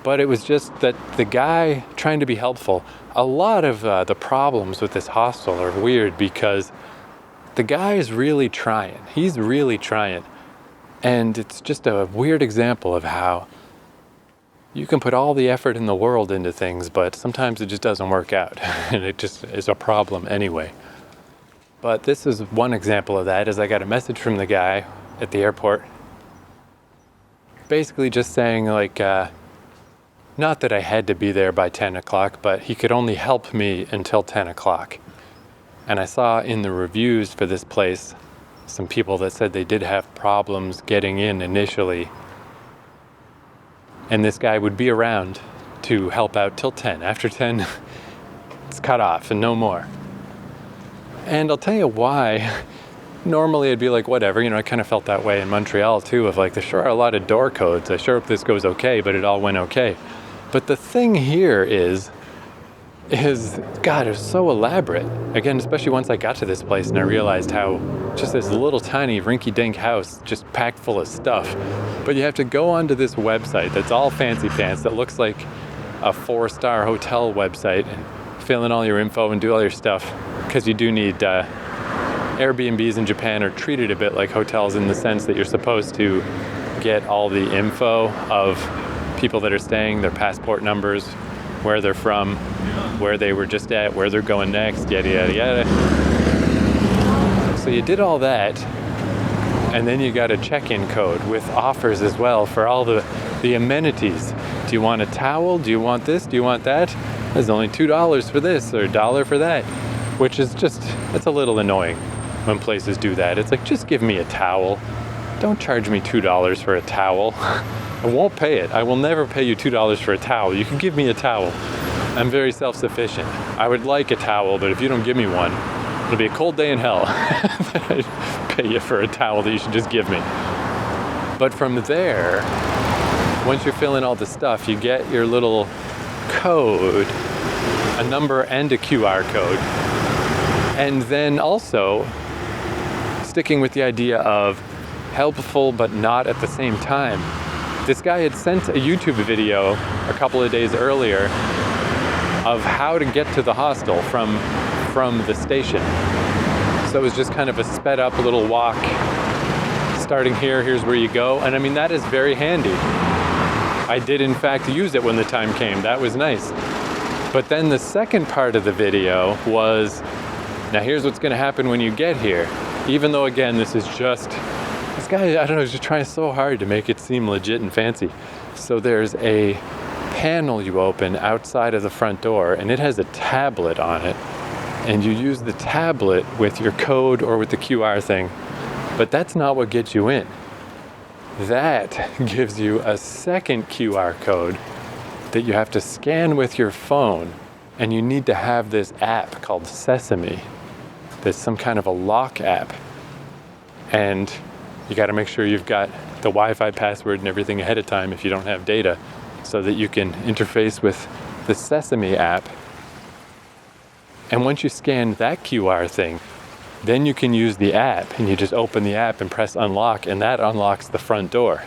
But it was just that the guy trying to be helpful, a lot of the problems with this hostel are weird because the guy is really trying. He's really trying. And it's just a weird example of how you can put all the effort in the world into things, but sometimes it just doesn't work out. And it just is a problem anyway. But this is one example of that, is I got a message from the guy at the airport, basically just saying not that I had to be there by 10 o'clock, but he could only help me until 10 o'clock. And I saw in the reviews for this place some people that said they did have problems getting in initially. And this guy would be around to help out till 10. After 10, it's cut off and no more. And I'll tell you why. Normally I'd be like, whatever, I kind of felt that way in Montreal too, of there sure are a lot of door codes. I sure hope this goes okay, but it all went okay. But the thing here is God, it was so elaborate. Again, especially once I got to this place and I realized how just this little tiny rinky-dink house just packed full of stuff. But you have to go onto this website that's all fancy pants, that looks like a 4-star hotel website, and fill in all your info and do all your stuff, because you do need Airbnbs in Japan are treated a bit like hotels in the sense that you're supposed to get all the info of people that are staying, their passport numbers, where they're from, where they were just at, where they're going next, yada, yada, yada. So you did all that, and then you got a check-in code with offers as well for all the amenities. Do you want a towel? Do you want this? Do you want that? There's only $2 for this or $1 for that, which is just, it's a little annoying when places do that. It's like, just give me a towel. Don't charge me $2 for a towel. I won't pay it. I will never pay you $2 for a towel. You can give me a towel. I'm very self-sufficient. I would like a towel, but if you don't give me one, it'll be a cold day in hell that I pay you for a towel that you should just give me. But from there, once you're filling all the stuff, you get your little code, a number and a QR code. And then also, sticking with the idea of helpful but not at the same time, this guy had sent a YouTube video a couple of days earlier of how to get to the hostel from the station. So it was just kind of a sped up little walk. Starting here, here's where you go. And that is very handy. I did in fact use it when the time came. That was nice. But then the second part of the video was, now here's what's going to happen when you get here. Even though, again, this guy, I don't know, is just trying so hard to make it seem legit and fancy. So there's a panel you open outside of the front door, and it has a tablet on it. And you use the tablet with your code or with the QR thing. But that's not what gets you in. That gives you a second QR code that you have to scan with your phone. And you need to have this app called Sesame. There's some kind of a lock app. And you got to make sure you've got the Wi-Fi password and everything ahead of time if you don't have data, so that you can interface with the Sesame app. And once you scan that QR thing, then you can use the app, and you just open the app and press unlock, and that unlocks the front door.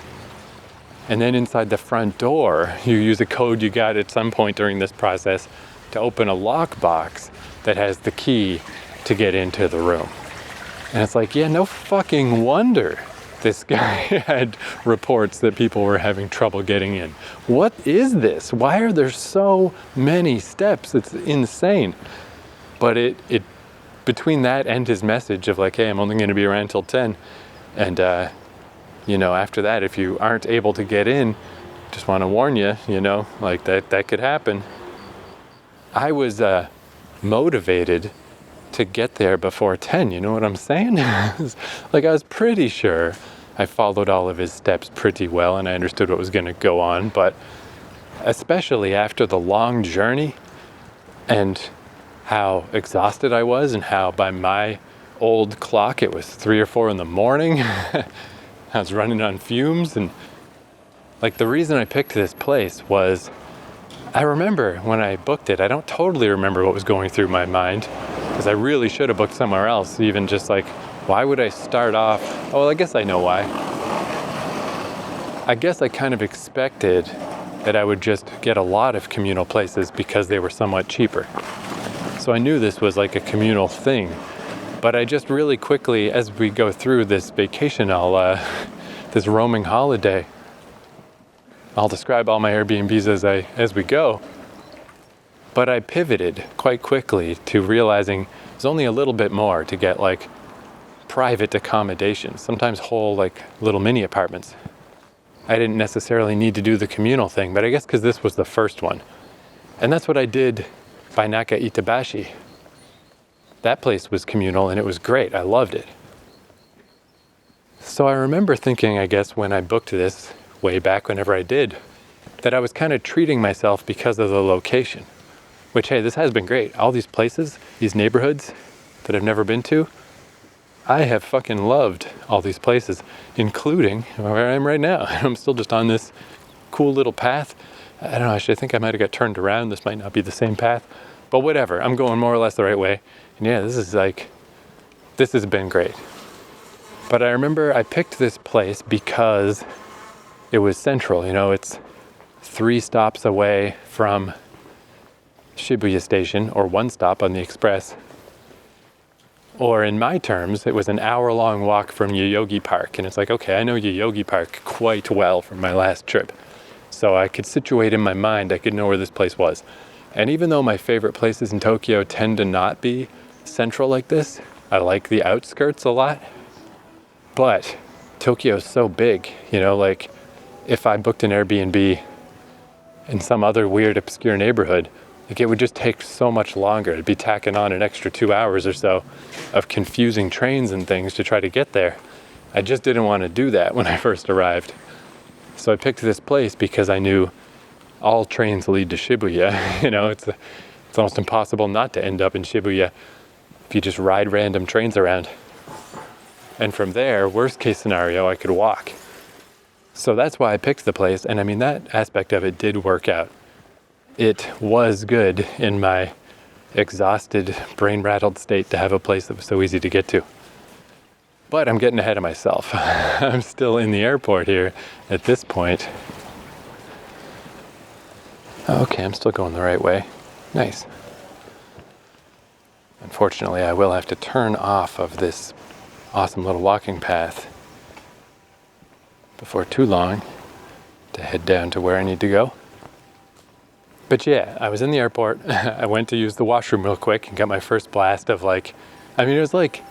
And then inside the front door, you use a code you got at some point during this process to open a lockbox that has the key to get into the room. And it's like, yeah, no fucking wonder this guy had reports that people were having trouble getting in. What is this? Why are there so many steps? It's insane. But it between that and his message of like, hey, I'm only going to be around till 10. And, after that, if you aren't able to get in, just want to warn you, like that could happen. I was motivated to get there before 10, you know what I'm saying? Like, I was pretty sure I followed all of his steps pretty well and I understood what was going to go on, but especially after the long journey and how exhausted I was and how by my old clock it was 3 or 4 in the morning. I was running on fumes, and like the reason I picked this place was I remember when I booked it, I don't totally remember what was going through my mind because I really should have booked somewhere else, even just like, why would I start off? Oh, well, I guess I know why. I guess I kind of expected that I would just get a lot of communal places because they were somewhat cheaper. So I knew this was like a communal thing, but I just really quickly, as we go through this vacation, this roaming holiday, I'll describe all my Airbnbs as we go. But I pivoted quite quickly to realizing there's only a little bit more to get like private accommodations, sometimes whole like little mini apartments. I didn't necessarily need to do the communal thing, but I guess because this was the first one. And that's what I did by Naka Itabashi. That place was communal and it was great. I loved it. So I remember thinking, I guess, when I booked this way back whenever I did, that I was kind of treating myself because of the location. Which, hey, this has been great. All these places, these neighborhoods that I've never been to, I have fucking loved all these places, including where I am right now. I'm still just on this cool little path. I don't know, actually, I think I might have got turned around. This might not be the same path, but whatever. I'm going more or less the right way. And yeah, this has been great. But I remember I picked this place because it was central. It's 3 stops away from Shibuya Station, or 1 stop on the express. Or in my terms, it was an hour-long walk from Yoyogi Park. And it's like, okay, I know Yoyogi Park quite well from my last trip. So I could situate in my mind, I could know where this place was. And even though my favorite places in Tokyo tend to not be central like this, I like the outskirts a lot. But Tokyo's so big, like if I booked an Airbnb in some other weird obscure neighborhood, like it would just take so much longer. It'd be tacking on an extra 2 hours or so of confusing trains and things to try to get there. I just didn't want to do that when I first arrived. So I picked this place because I knew all trains lead to Shibuya. It's almost impossible not to end up in Shibuya if you just ride random trains around. And from there, worst case scenario, I could walk. So that's why I picked the place. And I mean, that aspect of it did work out. It was good in my exhausted, brain-rattled state to have a place that was so easy to get to. But I'm getting ahead of myself. I'm still in the airport here at this point. Okay, I'm still going the right way. Nice. Unfortunately, I will have to turn off of this awesome little walking path before too long to head down to where I need to go. But yeah, I was in the airport. I went to use the washroom real quick and got my first blast of it was like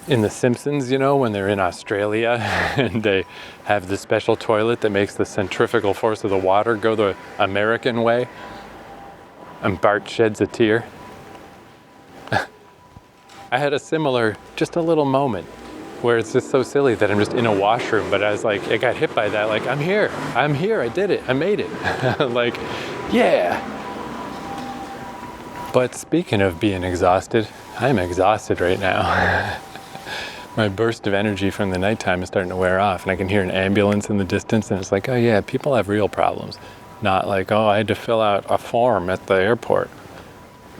in The Simpsons, when they're in Australia and they have the special toilet that makes the centrifugal force of the water go the American way, and Bart sheds a tear. I had a similar, just a little moment where it's just so silly that I'm just in a washroom, but I was like, I got hit by that, like, I'm here, I did it, I made it. Like, yeah. But speaking of being exhausted, I'm exhausted right now. My burst of energy from the nighttime is starting to wear off, and I can hear an ambulance in the distance, and it's like, oh yeah, people have real problems. Not like, oh, I had to fill out a form at the airport.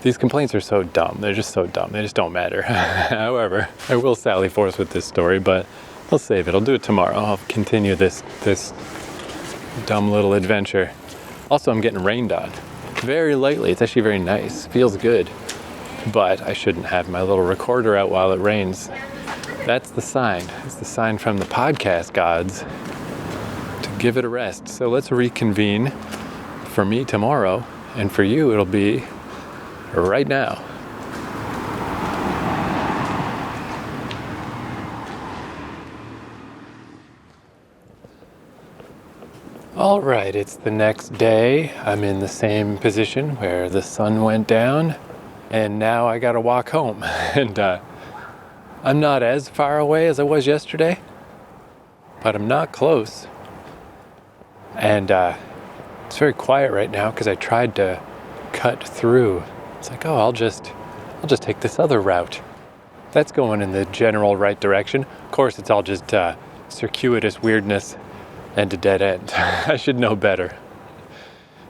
These complaints are so dumb. They're just so dumb. They just don't matter. However, I will sally forth with this story, but I'll save it. I'll do it tomorrow. I'll continue this dumb little adventure. Also, I'm getting rained on. very lightly. It's actually very nice. Feels good. But I shouldn't have my little recorder out while it rains. That's the sign. It's the sign from the podcast gods to give it a rest. So let's reconvene for me tomorrow, and for you it'll be right now. All right, it's the next day. I'm in the same position where the sun went down, and now I gotta walk home. And I'm not as far away as I was yesterday, but I'm not close. And it's very quiet right now because I tried to cut through. It's like, oh, I'll just take this other route. That's going in the general right direction. Of course, it's all just circuitous weirdness and a dead end. I should know better.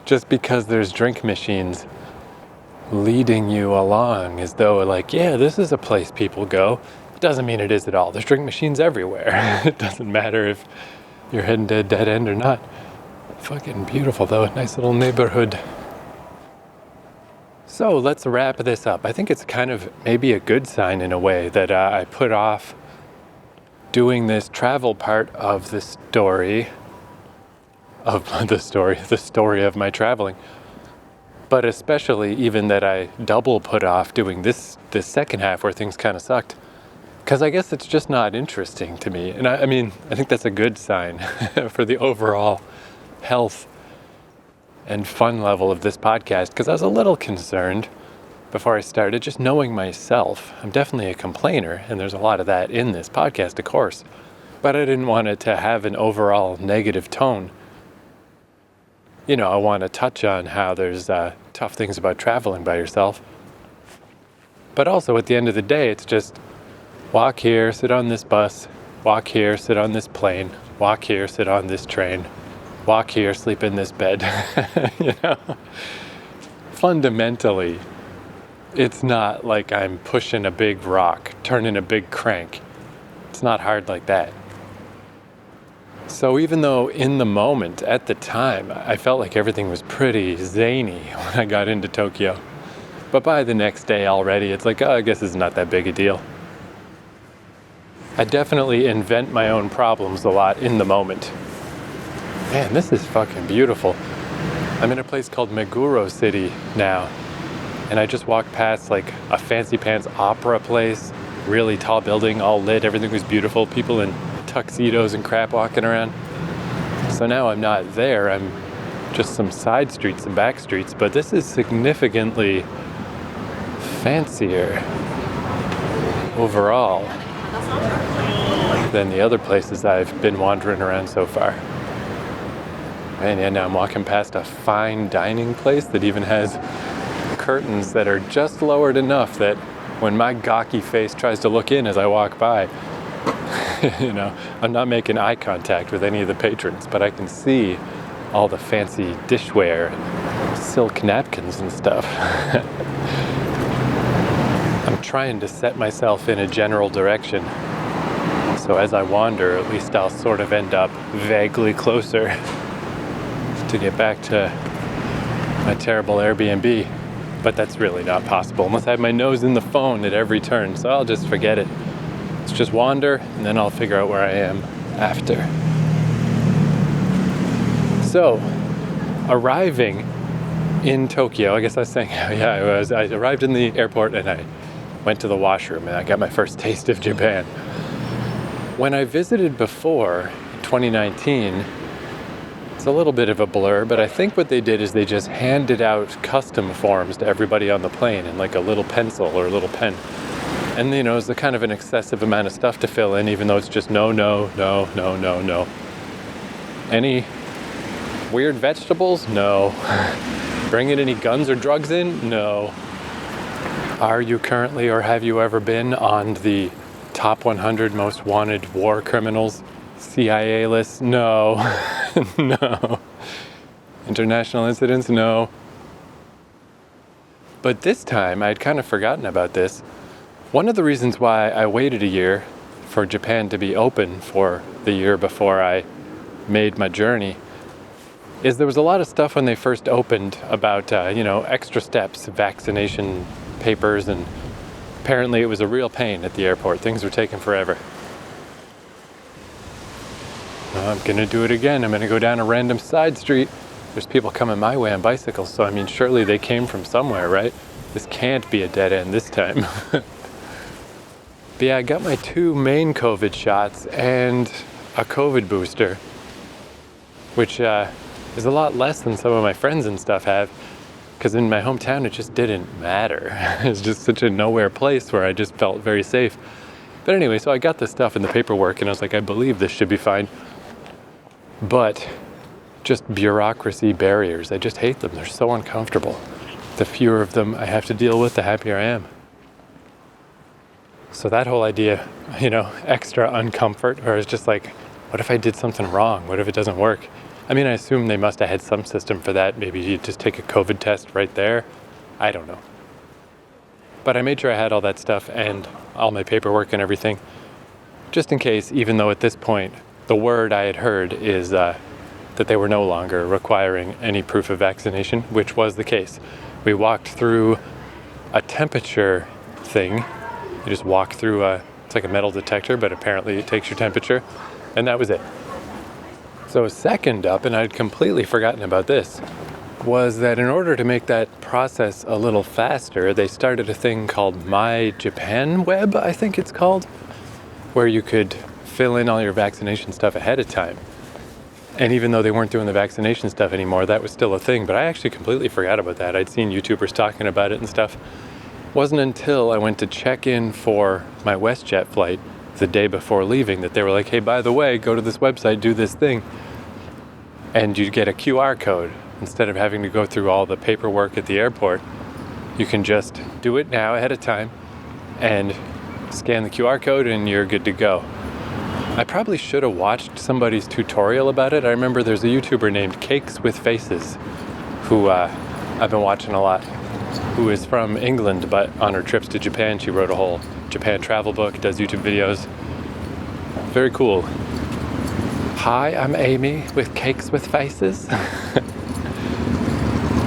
Just because there's drink machines leading you along as though like, yeah, this is a place people go, it doesn't mean it is at all. There's drink machines everywhere. It doesn't matter if you're heading to a dead end or not. Fucking beautiful though, nice little neighborhood. So let's wrap this up. I think it's kind of maybe a good sign in a way that I put off doing this travel part of the story of my traveling. But especially even that I double put off doing this second half where things kind of sucked. Because I guess it's just not interesting to me. And I mean, I think that's a good sign for the overall health and fun level of this podcast. Because I was a little concerned before I started, just knowing myself. I'm definitely a complainer, and there's a lot of that in this podcast, of course. But I didn't want it to have an overall negative tone. You know, I want to touch on how there's tough things about traveling by yourself. But also, at the end of the day, it's just walk here, sit on this bus, walk here, sit on this plane, walk here, sit on this train, walk here, sleep in this bed. You know? Fundamentally, it's not like I'm pushing a big rock, turning a big crank. It's not hard like that. So even though in the moment, at the time, I felt like everything was pretty zany when I got into Tokyo. But by the next day already, it's like, oh, I guess it's not that big a deal. I definitely invent my own problems a lot in the moment. Man, this is fucking beautiful. I'm in a place called Meguro City now. And I just walked past like a fancy pants opera place, really tall building, all lit, everything was beautiful, people in tuxedos and crap walking around. So now I'm not there, I'm just some side streets and back streets, but this is significantly fancier overall than the other places I've been wandering around so far. And yeah, now I'm walking past a fine dining place that even has curtains that are just lowered enough that when my gawky face tries to look in as I walk by, you know, I'm not making eye contact with any of the patrons, but I can see all the fancy dishware and silk napkins and stuff. I'm trying to set myself in a general direction, so as I wander, at least I'll sort of end up vaguely closer to get back to my terrible Airbnb. But that's really not possible unless I have my nose in the phone at every turn, so I'll just forget it. Let's just wander, and then I'll figure out where I am after. So, arriving in Tokyo, I guess I was saying, I arrived in the airport and I went to the washroom and I got my first taste of Japan. When I visited before, in 2019, it's a little bit of a blur, but I think what they did is they just handed out custom forms to everybody on the plane in like a little pencil or a little pen. And you know, it's a kind of an excessive amount of stuff to fill in, even though it's just no. Any weird vegetables? No. Bringing any guns or drugs in? No. Are you currently or have you ever been on the top 100 most wanted war criminals CIA list? No. No. International incidents? No. But this time, I'd kind of forgotten about this. One of the reasons why I waited a year for Japan to be open for the year before I made my journey is there was a lot of stuff when they first opened about, extra steps, vaccination papers, and apparently it was a real pain at the airport. Things were taking forever. I'm going to do it again. I'm going to go down a random side street. There's people coming my way on bicycles, so I mean, surely they came from somewhere, right? This can't be a dead end this time. But yeah, I got my 2 main COVID shots and a COVID booster, which is a lot less than some of my friends and stuff have, because in my hometown it just didn't matter. It's just such a nowhere place where I just felt very safe. But anyway, so I got this stuff in the paperwork and I was like, I believe this should be fine. But just bureaucracy barriers, I just hate them. They're so uncomfortable. The fewer of them I have to deal with, the happier I am. So that whole idea, extra uncomfort, or it's just like, what if I did something wrong? What if it doesn't work? I mean, I assume they must have had some system for that. Maybe you just take a COVID test right there. I don't know. But I made sure I had all that stuff and all my paperwork and everything, just in case, even though at this point, the word I had heard is that they were no longer requiring any proof of vaccination, which was the case. We walked through a temperature thing. You just walk through it's like a metal detector, but apparently it takes your temperature, and that was it. So second up, and I'd completely forgotten about this, was that in order to make that process a little faster, they started a thing called My Japan Web, I think it's called, where you could fill in all your vaccination stuff ahead of time. And even though they weren't doing the vaccination stuff anymore, that was still a thing. But I actually completely forgot about that. I'd seen YouTubers talking about it and stuff. Wasn't until I went to check in for my WestJet flight the day before leaving that they were like, hey, by the way, go to this website, do this thing. And you get a QR code. Instead of having to go through all the paperwork at the airport, you can just do it now ahead of time and scan the QR code and you're good to go. I probably should have watched somebody's tutorial about it. I remember there's a YouTuber named Cakes with Faces who I've been watching a lot, who is from England, but on her trips to Japan, she wrote a whole Japan travel book, does YouTube videos. Very cool. Hi, I'm Amy with Cakes with Faces.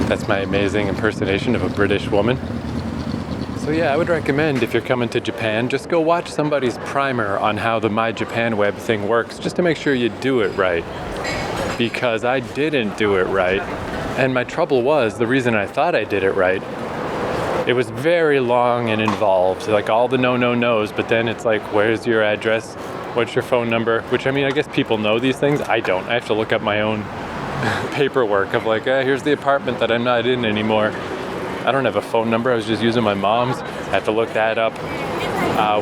That's my amazing impersonation of a British woman. So yeah, I would recommend if you're coming to Japan, just go watch somebody's primer on how the My Japan Web thing works, just to make sure you do it right. Because I didn't do it right. And my trouble was, the reason I thought I did it right, it was very long and involved, like all the no-no-nos, but then it's like, where's your address? What's your phone number? Which, I mean, I guess people know these things. I don't. I have to look up my own paperwork of like, here's the apartment that I'm not in anymore. I don't have a phone number. I was just using my mom's. I had to look that up.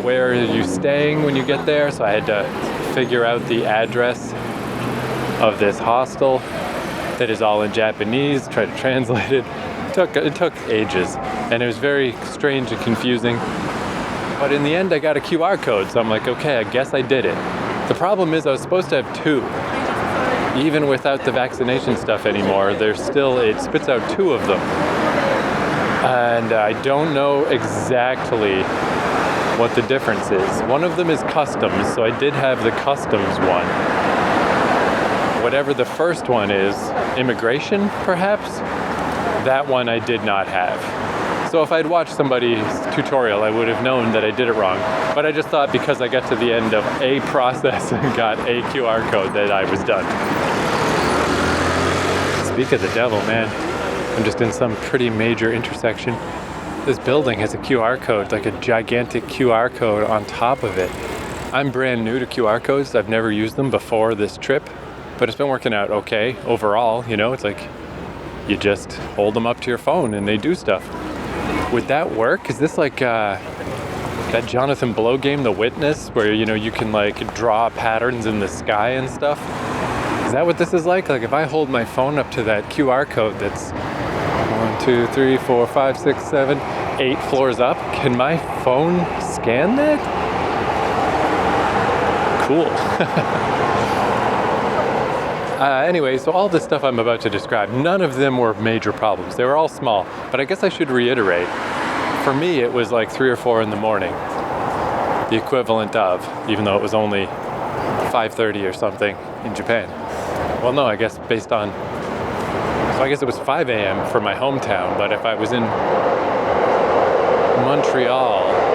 Where are you staying when you get there? So I had to figure out the address of this hostel that is all in Japanese, try to translate it. It took ages, and it was very strange and confusing. But in the end, I got a QR code, so I'm like, okay, I guess I did it. The problem is I was supposed to have 2. Even without the vaccination stuff anymore, it spits out 2 of them. And I don't know exactly what the difference is. One of them is customs, so I did have the customs one. Whatever the first one is, immigration, perhaps? That one I did not have. So if I'd watched somebody's tutorial, I would have known that I did it wrong. But I just thought because I got to the end of a process and got a QR code that I was done. Speak of the devil, man. I'm just in some pretty major intersection. This building has a QR code, like a gigantic QR code on top of it. I'm brand new to QR codes. I've never used them before this trip, but it's been working out okay overall. It's like you just hold them up to your phone and they do stuff. Would that work? Is this like that Jonathan Blow game, The Witness, where you can like draw patterns in the sky and stuff? Is that what this is like? Like if I hold my phone up to that QR code that's 1, 2, 3, 4, 5, 6, 7, 8 floors up, can my phone scan that? Cool. Anyway, so all this stuff I'm about to describe, none of them were major problems. They were all small, but I guess I should reiterate. For me, it was like 3 or 4 in the morning, the equivalent of, even though it was only 5:30 or something in Japan. Well, no, I guess based on I guess it was 5 a.m. for my hometown, but if I was in Montreal,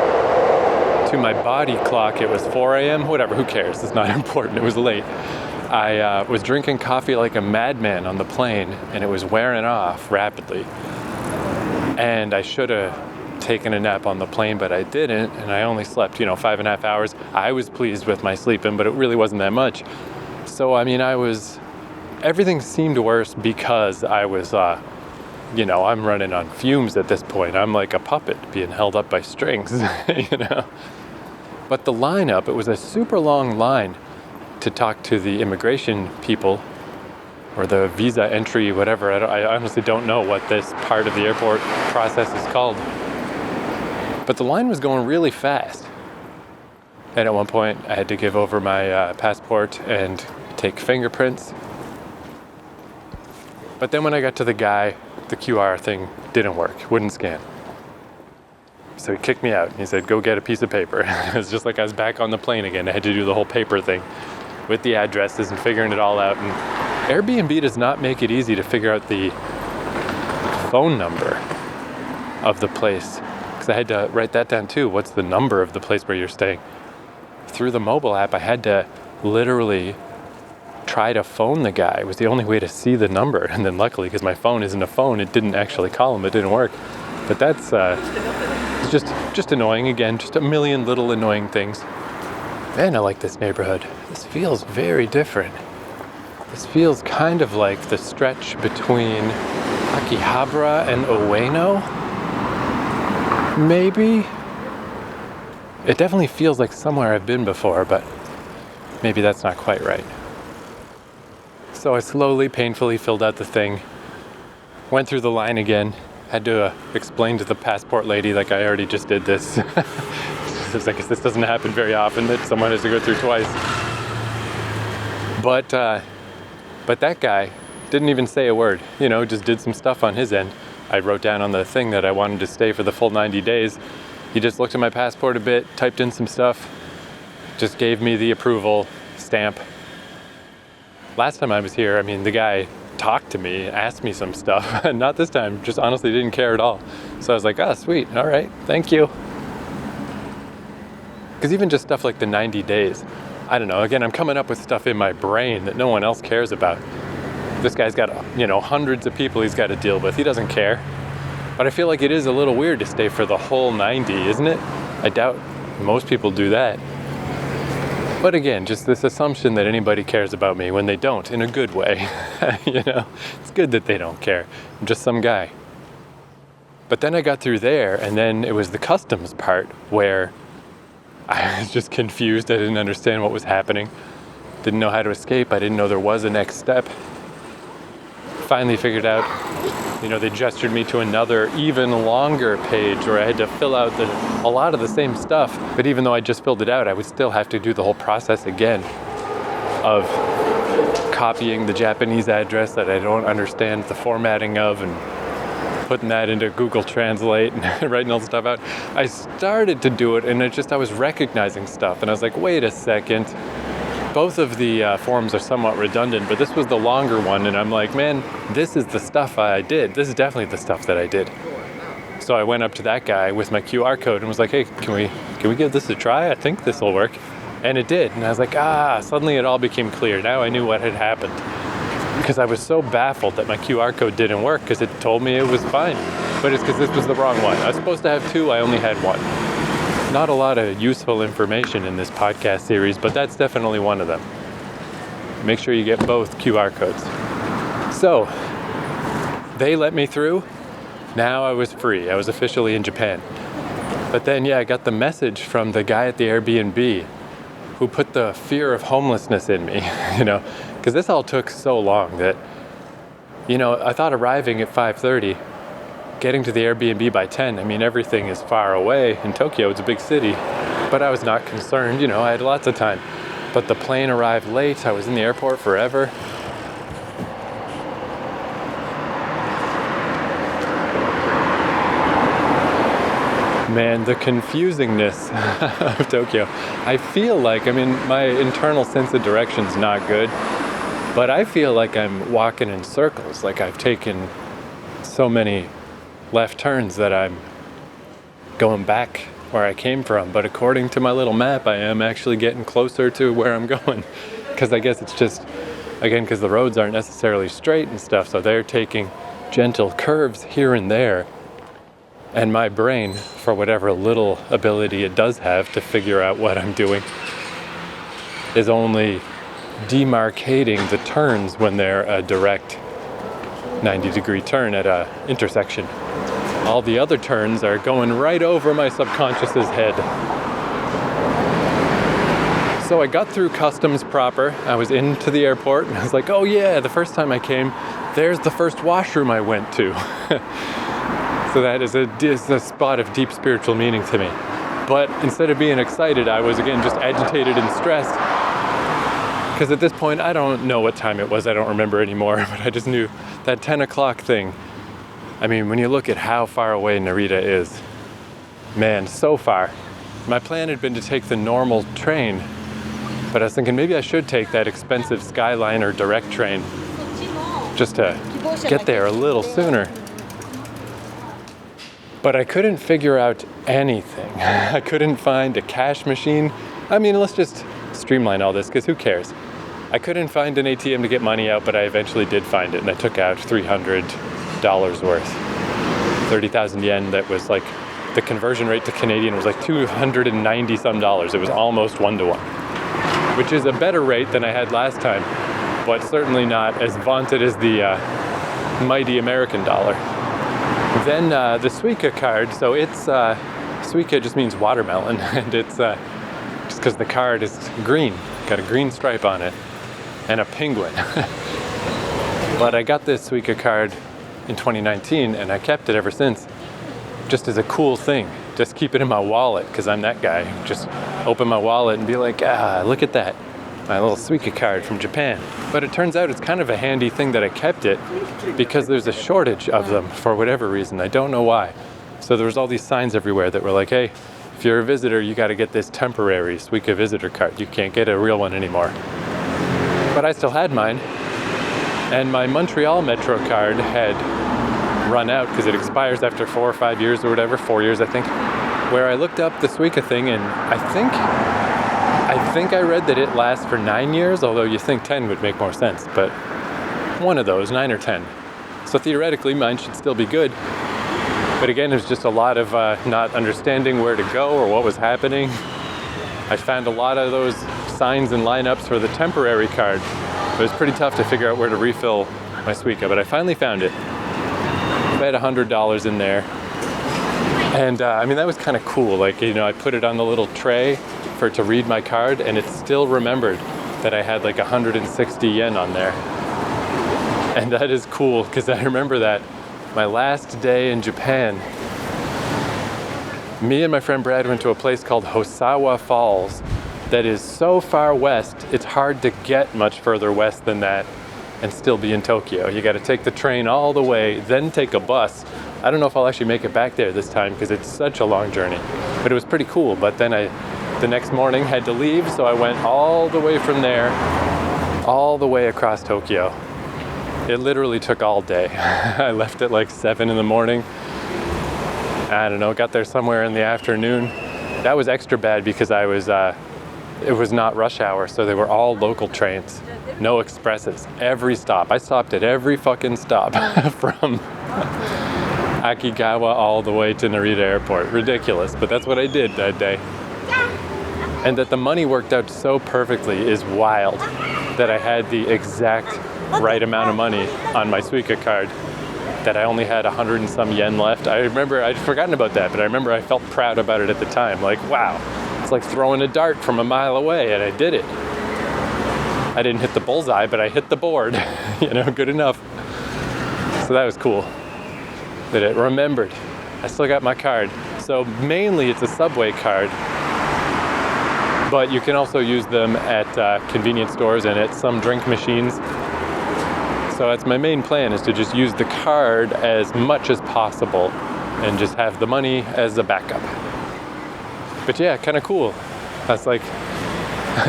to my body clock, it was 4 a.m., whatever, who cares, it's not important, it was late. I was drinking coffee like a madman on the plane, and it was wearing off rapidly. And I should have taken a nap on the plane, but I didn't, and I only slept, 5.5 hours. I was pleased with my sleeping, but it really wasn't that much. So, everything seemed worse because I was, I'm running on fumes at this point. I'm like a puppet being held up by strings, But the lineup, it was a super long line to talk to the immigration people or the visa entry, whatever. I honestly don't know what this part of the airport process is called. But the line was going really fast. And at one point, I had to give over my passport and take fingerprints. But then when I got to the guy, the QR thing didn't work, wouldn't scan. So he kicked me out. He said, go get a piece of paper. It was just like I was back on the plane again. I had to do the whole paper thing with the addresses and figuring it all out. And Airbnb does not make it easy to figure out the phone number of the place. Because I had to write that down too. What's the number of the place where you're staying? Through the mobile app, I had to literally try to phone the guy. It was the only way to see the number. And then luckily, because my phone isn't a phone, it didn't actually call him. It didn't work. But that's just annoying. Again, just a million little annoying things. Man, I like this neighborhood. This feels very different. This feels kind of like the stretch between Akihabara and Ueno. Maybe? It definitely feels like somewhere I've been before, but maybe that's not quite right. So I slowly, painfully filled out the thing, went through the line again, had to explain to the passport lady like I already just did this. I guess this doesn't happen very often that someone has to go through twice. But that guy didn't even say a word, just did some stuff on his end. I wrote down on the thing that I wanted to stay for the full 90 days. He just looked at my passport a bit, typed in some stuff, just gave me the approval stamp. Last time I was here, the guy talked to me, asked me some stuff. Not this time, just honestly didn't care at all. So I was like, sweet, all right, thank you. Because even just stuff like the 90 days, I don't know, again, I'm coming up with stuff in my brain that no one else cares about. This guy's got, hundreds of people he's got to deal with. He doesn't care. But I feel like it is a little weird to stay for the whole 90, isn't it? I doubt most people do that. But again, just this assumption that anybody cares about me when they don't, in a good way. It's good that they don't care. I'm just some guy. But then I got through there, and then it was the customs part where I was just confused. I didn't understand what was happening. Didn't know how to escape. I didn't know there was a next step. Finally figured out, they gestured me to another, even longer page where I had to fill out a lot of the same stuff. But even though I just filled it out, I would still have to do the whole process again of copying the Japanese address that I don't understand the formatting of and putting that into Google Translate and writing all the stuff out. I started to do it, and I was recognizing stuff, and I was like, wait a second. Both of the forms are somewhat redundant, but this was the longer one, and I'm like, man, this is the stuff I did. This is definitely the stuff that I did. So I went up to that guy with my QR code and was like, hey, can we give this a try? I think this will work. And it did. And I was like, suddenly it all became clear. Now I knew what had happened. Because I was so baffled that my QR code didn't work because it told me it was fine. But it's because this was the wrong one. I was supposed to have two, I only had one. Not a lot of useful information in this podcast series, but that's definitely one of them. Make sure you get both QR codes. So, they let me through. Now I was free. I was officially in Japan. But then, I got the message from the guy at the Airbnb who put the fear of homelessness in me, because this all took so long that, I thought arriving at 5:30, getting to the Airbnb by 10, everything is far away. In Tokyo, it's a big city. But I was not concerned, I had lots of time. But the plane arrived late. I was in the airport forever. Man, the confusingness of Tokyo. I feel like, my internal sense of direction's not good. But I feel like I'm walking in circles, like I've taken so many left turns that I'm going back where I came from. But according to my little map, I am actually getting closer to where I'm going. Because I guess it's just, again, because the roads aren't necessarily straight and stuff, so they're taking gentle curves here and there. And my brain, for whatever little ability it does have to figure out what I'm doing, is only demarcating the turns when they're a direct 90-degree turn at a intersection. All the other turns are going right over my subconscious's head. So I got through customs proper. I was into the airport and I was like, oh yeah, the first time I came, there's the first washroom I went to. So that is a spot of deep spiritual meaning to me. But instead of being excited, I was again just agitated and stressed. Because at this point, I don't know what time it was. I don't remember anymore. But I just knew that 10 o'clock thing. I mean, when you look at how far away Narita is, man, so far. My plan had been to take the normal train, but I was thinking maybe I should take that expensive Skyliner direct train just to get there a little sooner. But I couldn't figure out anything. I couldn't find a cash machine. I mean, let's just streamline all this, because who cares? I couldn't find an ATM to get money out, but I eventually did find it, and I took out $300 worth. 30,000 yen, that was like, the conversion rate to Canadian was like 290 some dollars. It was almost 1-to-1, which is a better rate than I had last time, but certainly not as vaunted as the mighty American dollar. Then the Suica card, so it's, Suica just means watermelon, and it's just because the card is green, got a green stripe on it, and a penguin. But I got this Suica card in 2019, and I kept it ever since, just as a cool thing. Just keep it in my wallet, because I'm that guy. Just open my wallet and be like, look at that, my little Suica card from Japan. But it turns out it's kind of a handy thing that I kept it, because there's a shortage of them for whatever reason. I don't know why. So there was all these signs everywhere that were like, hey, if you're a visitor, you got to get this temporary Suica visitor card. You can't get a real one anymore. But I still had mine. And my Montreal Metro card had run out because it expires after 4 or 5 years or whatever, 4 years, I think. Where I looked up the Suica thing, and I think I read that it lasts for 9 years, although you think 10 would make more sense. But one of those, 9 or 10. So theoretically, mine should still be good. But again, it was just a lot of not understanding where to go or what was happening. I found a lot of those signs and lineups for the temporary card. It was pretty tough to figure out where to refill my Suica, but I finally found it. I had $100 in there. And I mean, that was kind of cool. Like, you know, I put it on the little tray for it to read my card, and it still remembered that I had like 160 yen on there. And that is cool, because I remember that my last day in Japan, me and my friend Brad went to a place called Hosawa Falls that is so far west, it's hard to get much further west than that and still be in Tokyo. You got to take the train all the way, then take a bus. I don't know if I'll actually make it back there this time because it's such a long journey, but it was pretty cool. But then the next morning had to leave, so I went all the way from there, all the way across Tokyo. It literally took all day. I left at like 7 in the morning. I don't know, got there somewhere in the afternoon. That was extra bad because it was not rush hour, so they were all local trains. No expresses. Every stop. I stopped at every fucking stop from Akigawa all the way to Narita Airport. Ridiculous, but that's what I did that day. And that the money worked out so perfectly is wild. That I had the exact right amount of money on my Suica card, that I only had 100 and some yen left. I remember, I'd forgotten about that, but I remember I felt proud about it at the time. Like, wow, it's like throwing a dart from a mile away, and I did it. I didn't hit the bullseye, but I hit the board, you know, good enough. So that was cool, that it remembered. I still got my card. So mainly it's a subway card, but you can also use them at convenience stores and at some drink machines. So that's my main plan, is to just use the card as much as possible and just have the money as a backup. But yeah, kind of cool. That's like,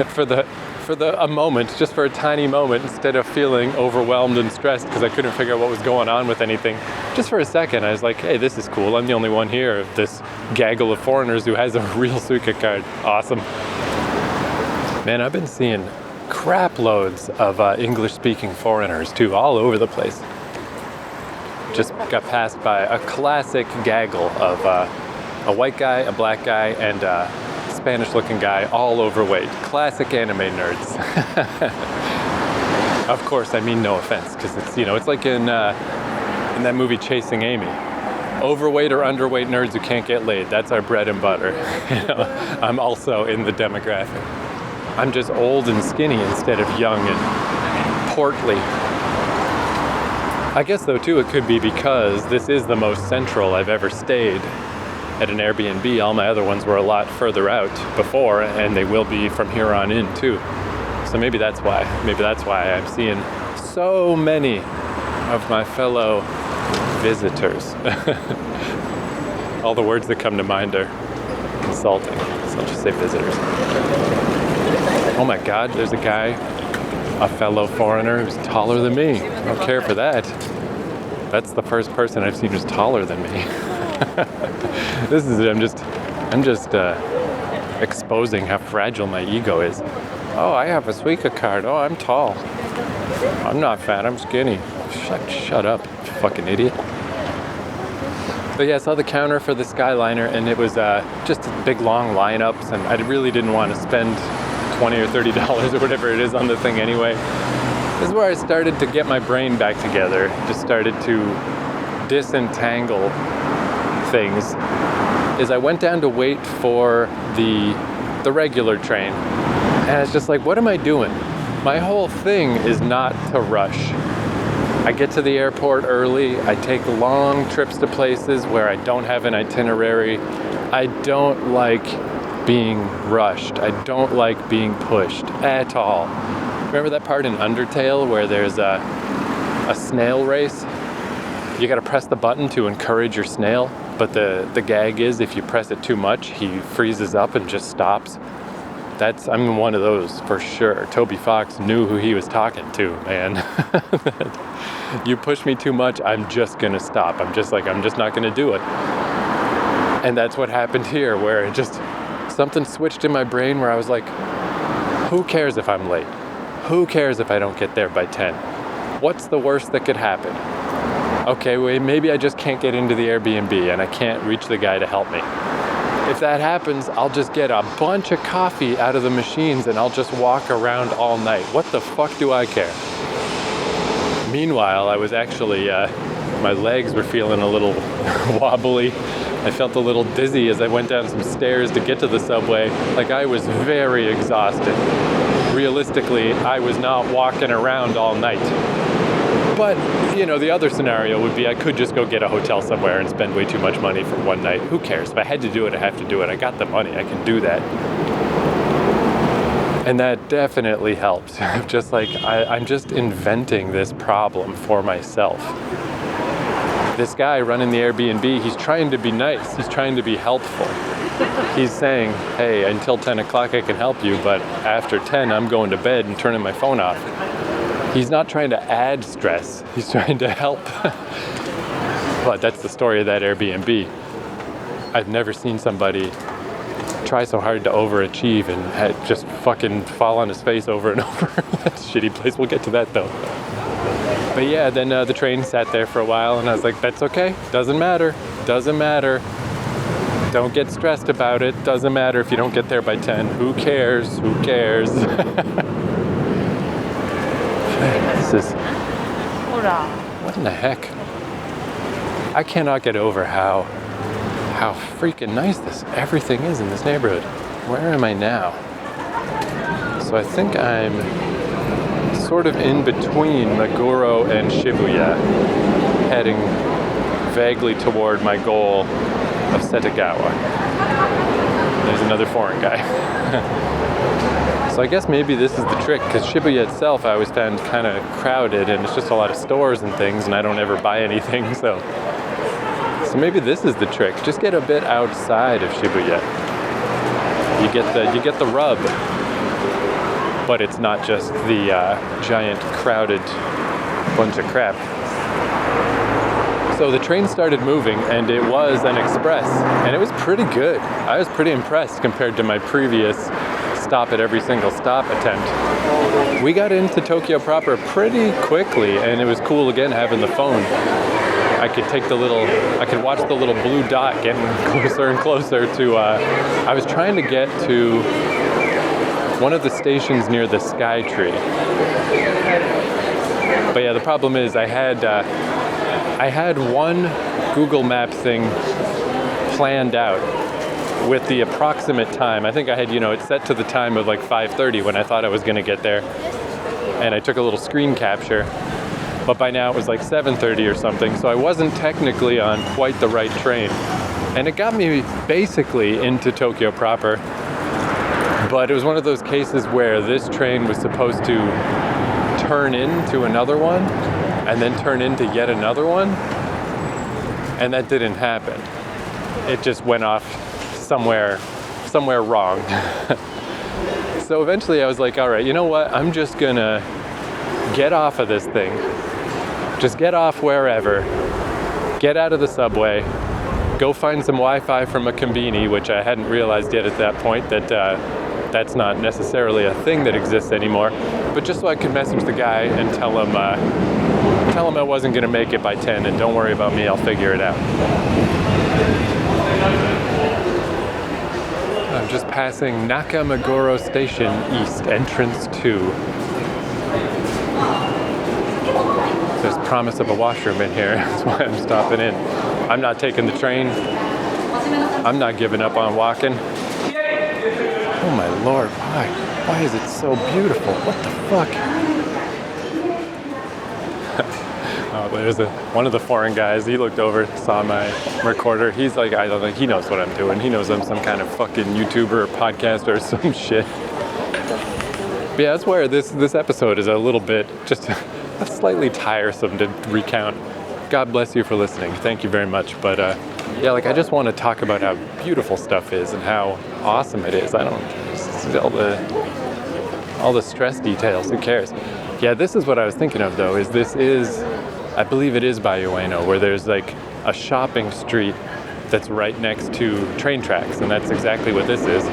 for the for a moment, just for a tiny moment, instead of feeling overwhelmed and stressed because I couldn't figure out what was going on with anything, just for a second, I was like, hey, this is cool. I'm the only one here of this gaggle of foreigners who has a real Suica card. Awesome. Man, I've been seeing crap loads of English-speaking foreigners, too, all over the place. Just got passed by a classic gaggle of a white guy, a black guy, and Spanish-looking guy, all overweight. Classic anime nerds. Of course, I mean no offense, because it's like in that movie Chasing Amy. Overweight or underweight nerds who can't get laid. That's our bread and butter. I'm also in the demographic. I'm just old and skinny instead of young and portly. I guess though too, it could be because this is the most central I've ever stayed at an Airbnb. All my other ones were a lot further out before, and they will be from here on in too. So maybe that's why. Maybe that's why I'm seeing so many of my fellow visitors. All the words that come to mind are insulting, so I'll just say visitors. Oh my God, there's a guy, a fellow foreigner who's taller than me. I don't care for that. That's the first person I've seen who's taller than me. This is it. I'm just exposing how fragile my ego is. Oh, I have a Suica card. Oh, I'm tall. I'm not fat. I'm skinny. Shut up, you fucking idiot. But yeah, I saw the counter for the Skyliner, and it was just big long lineups, and I really didn't want to spend $20 or $30 or whatever it is on the thing anyway. This is where I started to get my brain back together. Just started to disentangle things. Is I went down to wait for the regular train, and it's just like, what am I doing? My whole thing is not to rush. I get to the airport early. I take long trips to places where I don't have an itinerary. I don't like being rushed. I don't like being pushed at all. Remember that part in Undertale where there's a snail race? You gotta press the button to encourage your snail, but the gag is if you press it too much, he freezes up and just stops. I'm one of those for sure. Toby Fox knew who he was talking to, man. You push me too much, I'm just gonna stop. I'm just not gonna do it. And that's what happened here, where it just, something switched in my brain where I was like, who cares if I'm late? Who cares if I don't get there by 10? What's the worst that could happen? Okay, wait, maybe I just can't get into the Airbnb and I can't reach the guy to help me. If that happens, I'll just get a bunch of coffee out of the machines and I'll just walk around all night. What the fuck do I care? Meanwhile, I was actually, my legs were feeling a little wobbly. I felt a little dizzy as I went down some stairs to get to the subway. Like, I was very exhausted. Realistically, I was not walking around all night. But, the other scenario would be I could just go get a hotel somewhere and spend way too much money for one night. Who cares? If I had to do it, I have to do it. I got the money. I can do that. And that definitely helps. Just like, I'm just inventing this problem for myself. This guy running the Airbnb, he's trying to be nice. He's trying to be helpful. He's saying, hey, until 10 o'clock I can help you, but after 10 I'm going to bed and turning my phone off. He's not trying to add stress. He's trying to help. But that's the story of that Airbnb. I've never seen somebody try so hard to overachieve and just fucking fall on his face over and over. That's a shitty place. We'll get to that though. But yeah, then the train sat there for a while and I was like, that's okay. Doesn't matter. Doesn't matter. Don't get stressed about it. Doesn't matter if you don't get there by 10. Who cares? Who cares? This is... What in the heck? I cannot get over how freaking nice everything is in this neighborhood. Where am I now? So I think I'm sort of in between Meguro and Shibuya, heading vaguely toward my goal of Setagawa. There's another foreign guy. So I guess maybe this is the trick, because Shibuya itself I always found kind of crowded and it's just a lot of stores and things and I don't ever buy anything, so maybe this is the trick. Just get a bit outside of Shibuya. You get the rub. but it's not just the giant crowded bunch of crap. So the train started moving, and it was an express, and it was pretty good. I was pretty impressed compared to my previous stop at every single stop attempt. We got into Tokyo proper pretty quickly, and it was cool again having the phone. I could watch the little blue dot getting closer and closer to, I was trying to get to one of the stations near the Sky Tree. But yeah, the problem is I had one Google Map thing planned out with the approximate time. I think I had, it set to the time of like 5:30 when I thought I was going to get there. And I took a little screen capture. But by now it was like 7:30 or something, so I wasn't technically on quite the right train. And it got me basically into Tokyo proper. But it was one of those cases where this train was supposed to turn into another one and then turn into yet another one. And that didn't happen. It just went off somewhere wrong. So eventually I was like, all right, you know what? I'm just gonna get off of this thing. Just get off wherever, get out of the subway, go find some Wi-Fi from a accompany, which I hadn't realized yet at that point that that's not necessarily a thing that exists anymore, but just so I could message the guy and tell him I wasn't going to make it by 10 and don't worry about me, I'll figure it out. I'm just passing Nakameguro Station East, entrance 2. There's promise of a washroom in here, that's why I'm stopping in. I'm not taking the train. I'm not giving up on walking. Oh my Lord, why? Why is it so beautiful? What the fuck? Oh, there's one of the foreign guys, he looked over, saw my recorder. He's like, I don't think he knows what I'm doing. He knows I'm some kind of fucking YouTuber or podcaster or some shit. But yeah, that's where this episode is a little bit just slightly tiresome to recount. God bless you for listening. Thank you very much. But yeah, I just want to talk about how beautiful stuff is and how awesome it is. I don't all the stress details. Who cares? Yeah, this is what I was thinking of though. I believe it is by Ueno, where there's like a shopping street that's right next to train tracks, and that's exactly what this is.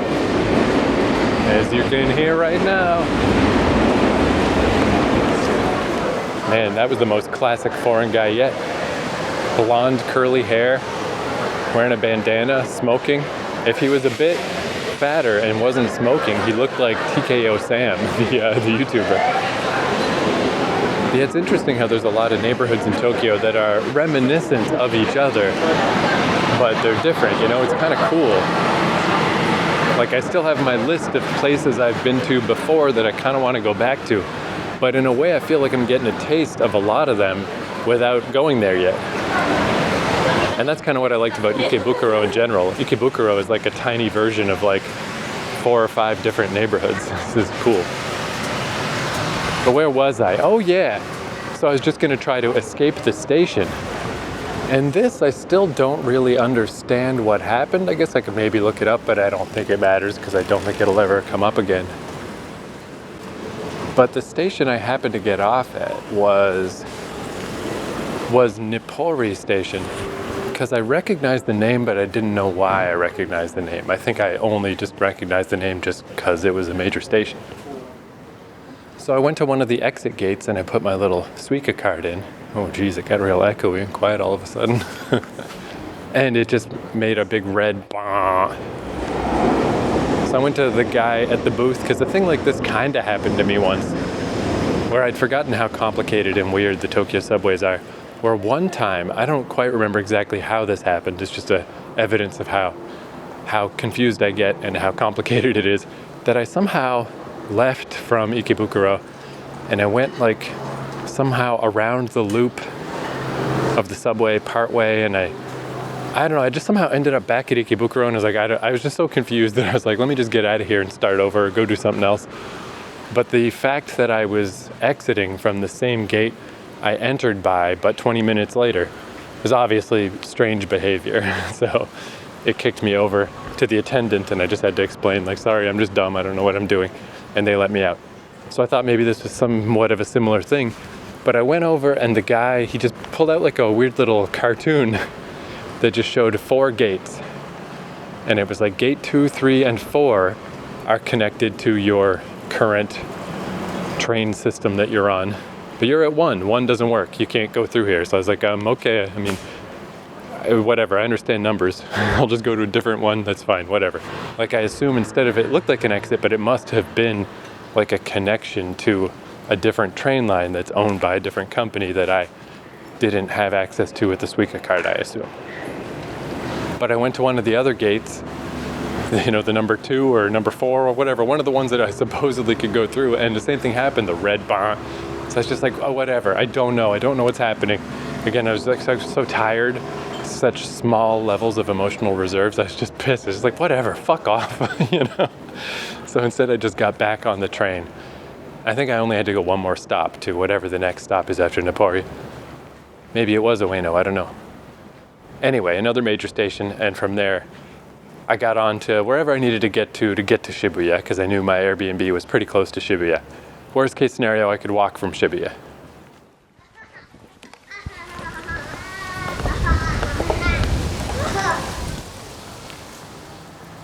As you can hear right now. Man, that was the most classic foreign guy yet. Blonde, curly hair, wearing a bandana, smoking. If he was a bit fatter and wasn't smoking, he looked like TKO Sam, the YouTuber. Yeah, it's interesting how there's a lot of neighborhoods in Tokyo that are reminiscent of each other, but they're different, It's kind of cool. Like, I still have my list of places I've been to before that I kind of want to go back to. But in a way, I feel like I'm getting a taste of a lot of them without going there yet. And that's kind of what I liked about Ikebukuro in general. Ikebukuro is like a tiny version of like 4 or 5 different neighborhoods. This is cool. But where was I? Oh yeah. So I was just going to try to escape the station. And this, I still don't really understand what happened. I guess I could maybe look it up, but I don't think it matters because I don't think it'll ever come up again. But the station I happened to get off at was Nippori Station, because I recognized the name, but I didn't know why I recognized the name. I think I only just recognized the name just because it was a major station. So I went to one of the exit gates and I put my little Suica card in. Oh geez, it got real echoey and quiet all of a sudden. And it just made a big red bah. So I went to the guy at the booth, because a thing like this kind of happened to me once, where I'd forgotten how complicated and weird the Tokyo subways are. Where one time, I don't quite remember exactly how this happened, it's just evidence of how confused I get and how complicated it is, that I somehow left from Ikebukuro and I went like somehow around the loop of the subway partway, and I don't know, I just somehow ended up back at Ikebukuro, and I was like, I was just so confused that I was like, let me just get out of here and start over or go do something else. But the fact that I was exiting from the same gate I entered by but 20 minutes later was obviously strange behavior. So it kicked me over to the attendant, and I just had to explain, like, sorry, I'm just dumb, I don't know what I'm doing. And they let me out. So I thought maybe this was somewhat of a similar thing. But I went over and the guy, he just pulled out like a weird little cartoon that just showed 4 gates. And it was like gate 2, 3, and 4 are connected to your current train system that you're on. But you're at 1. 1 doesn't work. You can't go through here. So I was like, okay. I mean, whatever. I understand numbers. I'll just go to a different one. That's fine. Whatever. Like I assume instead of it looked like an exit, but it must have been like a connection to a different train line that's owned by a different company that I didn't have access to with the Suica card, I assume. But I went to one of the other gates, you know, the number 2 or number 4 or whatever, one of the ones that I supposedly could go through, and the same thing happened, the red bar. So I was just like, oh, whatever, I don't know what's happening. Again, I was like so tired, such small levels of emotional reserves, I was just pissed. I was just like, whatever, fuck off, you know? So instead I just got back on the train. I think I only had to go one more stop to whatever the next stop is after Napoli. Maybe it was Ueno, I don't know. Anyway, another major station, and from there, I got on to wherever I needed to get to Shibuya, because I knew my Airbnb was pretty close to Shibuya. Worst case scenario, I could walk from Shibuya.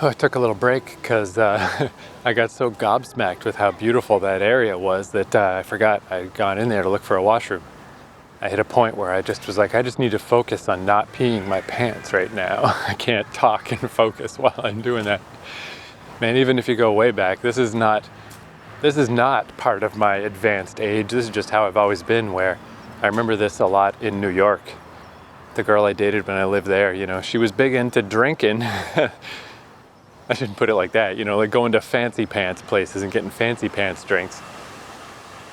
Oh, I took a little break because I got so gobsmacked with how beautiful that area was that I forgot I'd gone in there to look for a washroom. I hit a point where I just was like, I just need to focus on not peeing my pants right now. I can't talk and focus while I'm doing that. Man, even if you go way back, this is not part of my advanced age. This is just how I've always been, where I remember this a lot in New York. The girl I dated when I lived there, you know, she was big into drinking. I shouldn't put it like that, you know, like going to fancy pants places and getting fancy pants drinks.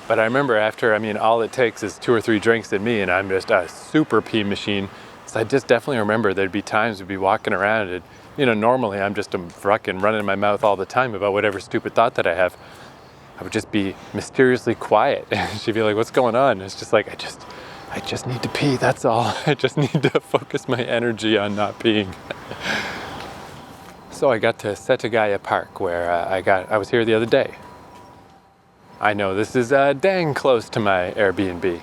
But I remember after, I mean, all it takes is 2 or 3 drinks in me and I'm just a super pee machine. So I just definitely remember there'd be times we'd be walking around and, you know, normally I'm just fucking running my mouth all the time about whatever stupid thought that I have. I would just be mysteriously quiet. And she'd be like, what's going on? And it's just like, I just need to pee, that's all. I just need to focus my energy on not peeing. So I got to Setagaya Park where I was here the other day. I know this is dang close to my Airbnb.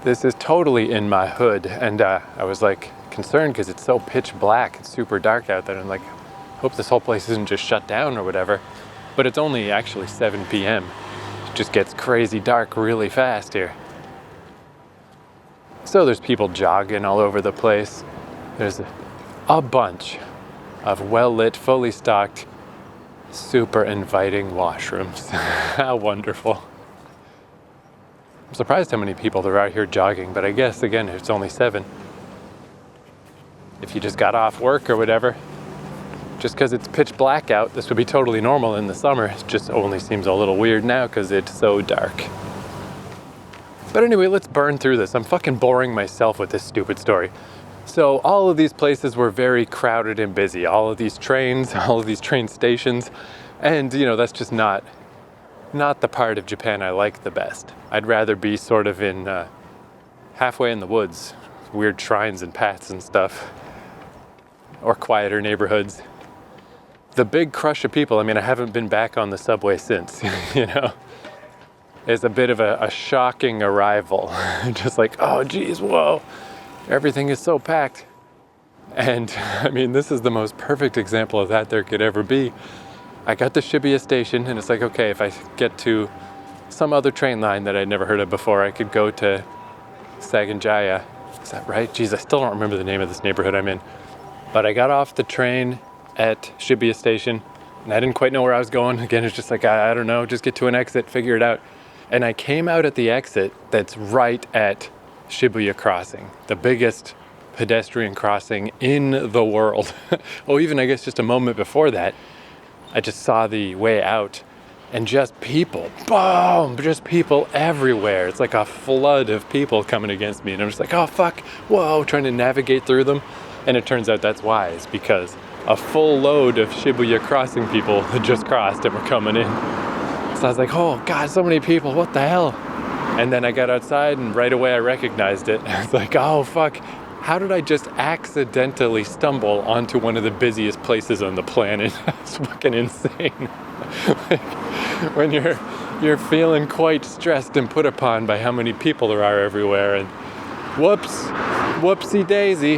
This is totally in my hood, and I was like concerned because it's so pitch black, it's super dark out there. I'm like, hope this whole place isn't just shut down or whatever. But it's only actually 7 p.m. It just gets crazy dark really fast here. So there's people jogging all over the place. There's a bunch of well-lit, fully stocked, super inviting washrooms. How wonderful. I'm surprised how many people there are here jogging, but I guess, again, it's only 7. If you just got off work or whatever, just because it's pitch black out, this would be totally normal in the summer. It just only seems a little weird now because it's so dark. But anyway, let's burn through this. I'm fucking boring myself with this stupid story. So all of these places were very crowded and busy. All of these trains, all of these train stations. And, you know, that's just not the part of Japan I like the best. I'd rather be sort of in halfway in the woods, weird shrines and paths and stuff, or quieter neighborhoods. The big crush of people, I mean, I haven't been back on the subway since, you know. It's a bit of a shocking arrival. Just like, oh geez, whoa. Everything is so packed. And I mean, this is the most perfect example of that there could ever be. I got to Shibuya station and it's like, okay, if I get to some other train line that I'd never heard of before, I could go to Saganjaya. Is that right? Geez, I still don't remember the name of this neighborhood I'm in. But I got off the train at Shibuya station and I didn't quite know where I was going. Again, it's just like, I don't know, just get to an exit, figure it out. And I came out at the exit that's right at Shibuya Crossing, the biggest pedestrian crossing in the world. Oh, even I guess just a moment before that, I just saw the way out and just people, boom, just people everywhere. It's like a flood of people coming against me. And I'm just like, oh, fuck, whoa, trying to navigate through them. And it turns out that's why, it's because a full load of Shibuya Crossing people had just crossed and were coming in. So I was like, oh God, so many people, what the hell? And then I got outside and right away I recognized it. I was like, oh fuck, how did I just accidentally stumble onto one of the busiest places on the planet? It's fucking insane. when you're feeling quite stressed and put upon by how many people there are everywhere, and whoopsie daisy.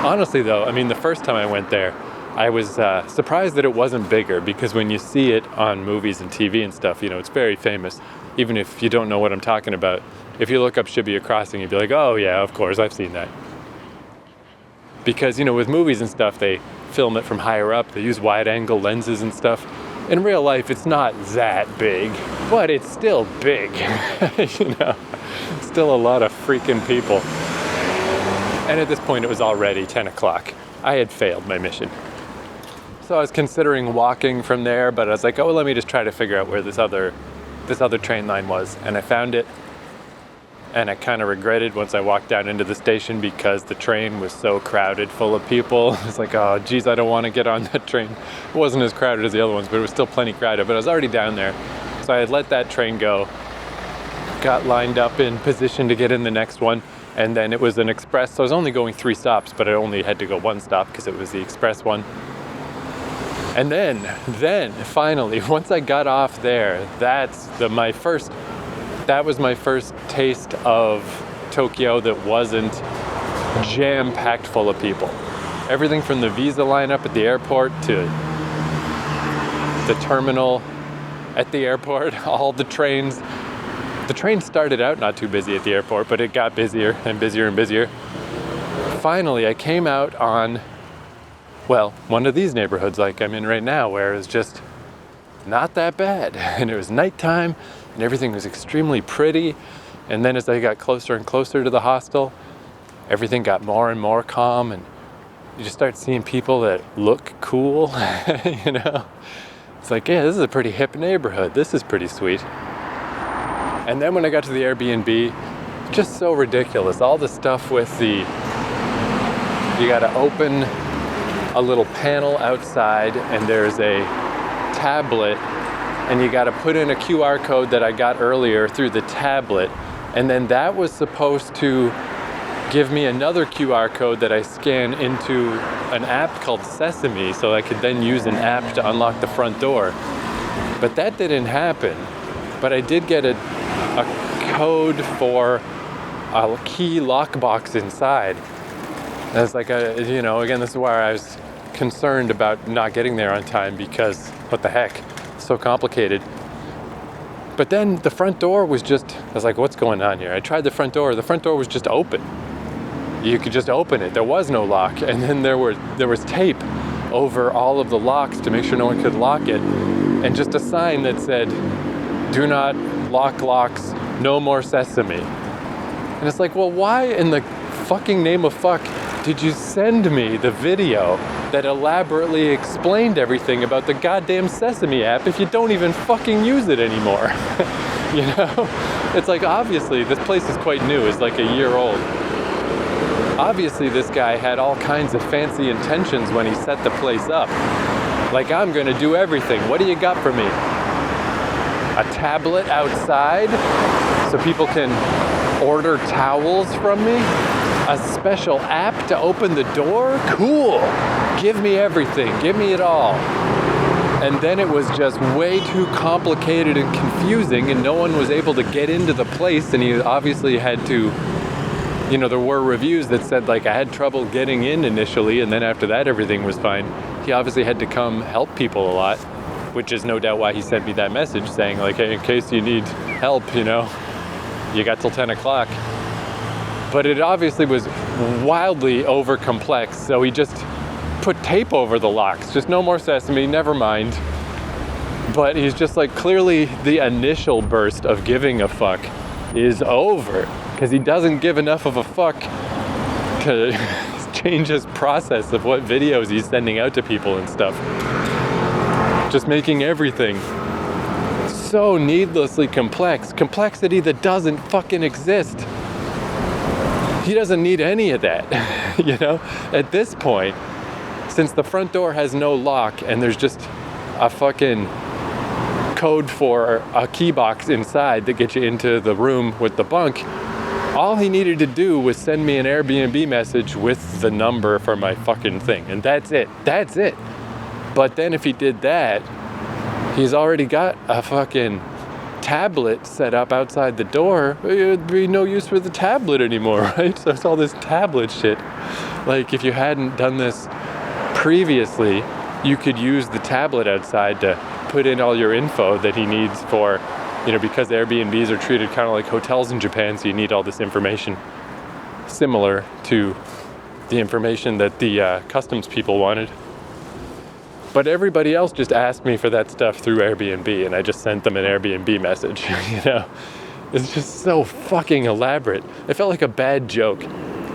Honestly though, I mean, the first time I went there, I was surprised that it wasn't bigger, because when you see it on movies and TV and stuff, you know, it's very famous. Even if you don't know what I'm talking about, if you look up Shibuya Crossing, you'd be like, oh yeah, of course, I've seen that. Because, you know, with movies and stuff, they film it from higher up, they use wide angle lenses and stuff. In real life, it's not that big, but it's still big, you know, still a lot of freaking people. And at this point, it was already 10 o'clock. I had failed my mission. So I was considering walking from there, but I was like, oh, well, let me just try to figure out where this other train line was. And I found it, and I kind of regretted once I walked down into the station, because the train was so crowded full of people. I was like, oh, geez, I don't want to get on that train. It wasn't as crowded as the other ones, but it was still plenty crowded. But I was already down there. So I had let that train go, got lined up in position to get in the next one. And then it was an express, so I was only going 3 stops, but I only had to go 1 stop because it was the express one. And then finally, once I got off there, that was my first taste of Tokyo that wasn't jam-packed full of people. Everything from the visa lineup at the airport to the terminal at the airport, all the trains. The train started out not too busy at the airport, but it got busier and busier and busier. Finally, I came out on, well, one of these neighborhoods like I'm in right now, where it was just not that bad. And it was nighttime, and everything was extremely pretty. And then as I got closer and closer to the hostel, everything got more and more calm, and you just start seeing people that look cool, you know? It's like, yeah, this is a pretty hip neighborhood. This is pretty sweet. And then when I got to the Airbnb, just so ridiculous. All the stuff with you gotta open a little panel outside, and there's a tablet, and you gotta put in a QR code that I got earlier through the tablet. And then that was supposed to give me another QR code that I scan into an app called Sesame, so I could then use an app to unlock the front door. But that didn't happen. But I did get a code for a key lockbox inside. And it's like, you know, again, this is where I was concerned about not getting there on time, because what the heck, it's so complicated. But then the front door was just, I was like, what's going on here? I tried the front door was just open. You could just open it, there was no lock. And then there was tape over all of the locks to make sure no one could lock it. And just a sign that said, do not lock locks, no more Sesame. And it's like, well, why in the fucking name of fuck did you send me the video that elaborately explained everything about the goddamn Sesame app if you don't even fucking use it anymore? You know? It's like, obviously, this place is quite new, it's like a year old. Obviously, this guy had all kinds of fancy intentions when he set the place up. Like, I'm gonna do everything. What do you got for me? A tablet outside so people can order towels from me? A special app to open the door? Cool! Give me everything. Give me it all. And then it was just way too complicated and confusing, and no one was able to get into the place, and he obviously had to, you know, there were reviews that said, like, I had trouble getting in initially, and then after that everything was fine. He obviously had to come help people a lot, which is no doubt why he sent me that message saying, like, hey, in case you need help, you know, you got till 10 o'clock. But it obviously was wildly over complex, so he just put tape over the locks. Just no more Sesame, never mind. But he's just like, clearly the initial burst of giving a fuck is over, because he doesn't give enough of a fuck to change his process of what videos he's sending out to people and stuff. Just making everything so needlessly complex. Complexity that doesn't fucking exist. He doesn't need any of that, you know? At this point, since the front door has no lock and there's just a fucking code for a key box inside that gets you into the room with the bunk, all he needed to do was send me an Airbnb message with the number for my fucking thing. And that's it. That's it. But then if he did that, He's already got a fucking tablet set up outside the door. It'd be no use for the tablet anymore, right? So it's all this tablet shit. Like, if you hadn't done this previously, you could use the tablet outside to put in all your info that he needs for, because Airbnbs are treated kind of like hotels in Japan, so you need all this information similar to the information that the customs people wanted. But everybody else just asked me for that stuff through Airbnb, and I just sent them an Airbnb message, It's just so fucking elaborate. It felt like a bad joke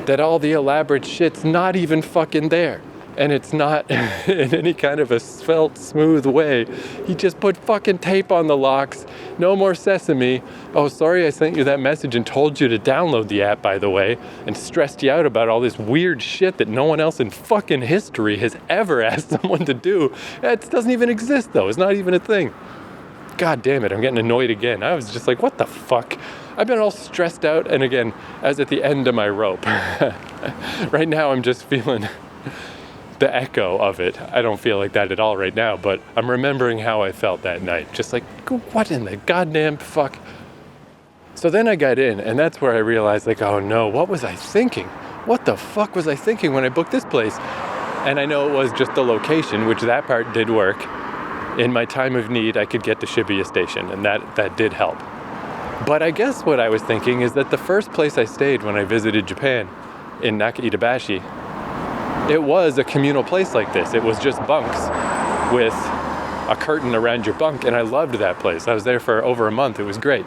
that all the elaborate shit's not even fucking there. And it's not in any kind of a svelte, smooth way. He just put fucking tape on the locks. No more sesame. Oh, sorry I sent you that message and told you to download the app, by the way, and stressed you out about all this weird shit that no one else in fucking history has ever asked someone to do. It doesn't even exist, though. It's not even a thing. God damn it, I'm getting annoyed again. I was just like, what the fuck? I've been all stressed out, and again, I was at the end of my rope. Right now, I'm just feeling the echo of it. I don't feel like that at all right now, but I'm remembering how I felt that night. Just like, what in the goddamn fuck? So then I got in, and that's where I realized, like, oh no, what was I thinking? What the fuck was I thinking when I booked this place? And I know it was just the location, which that part did work. In my time of need, I could get to Shibuya Station, and that did help. But I guess what I was thinking is that the first place I stayed when I visited Japan, in Naka-Itabashi, it was a communal place like this. It was just bunks with a curtain around your bunk, and I loved that place. I was there for over a month. It was great.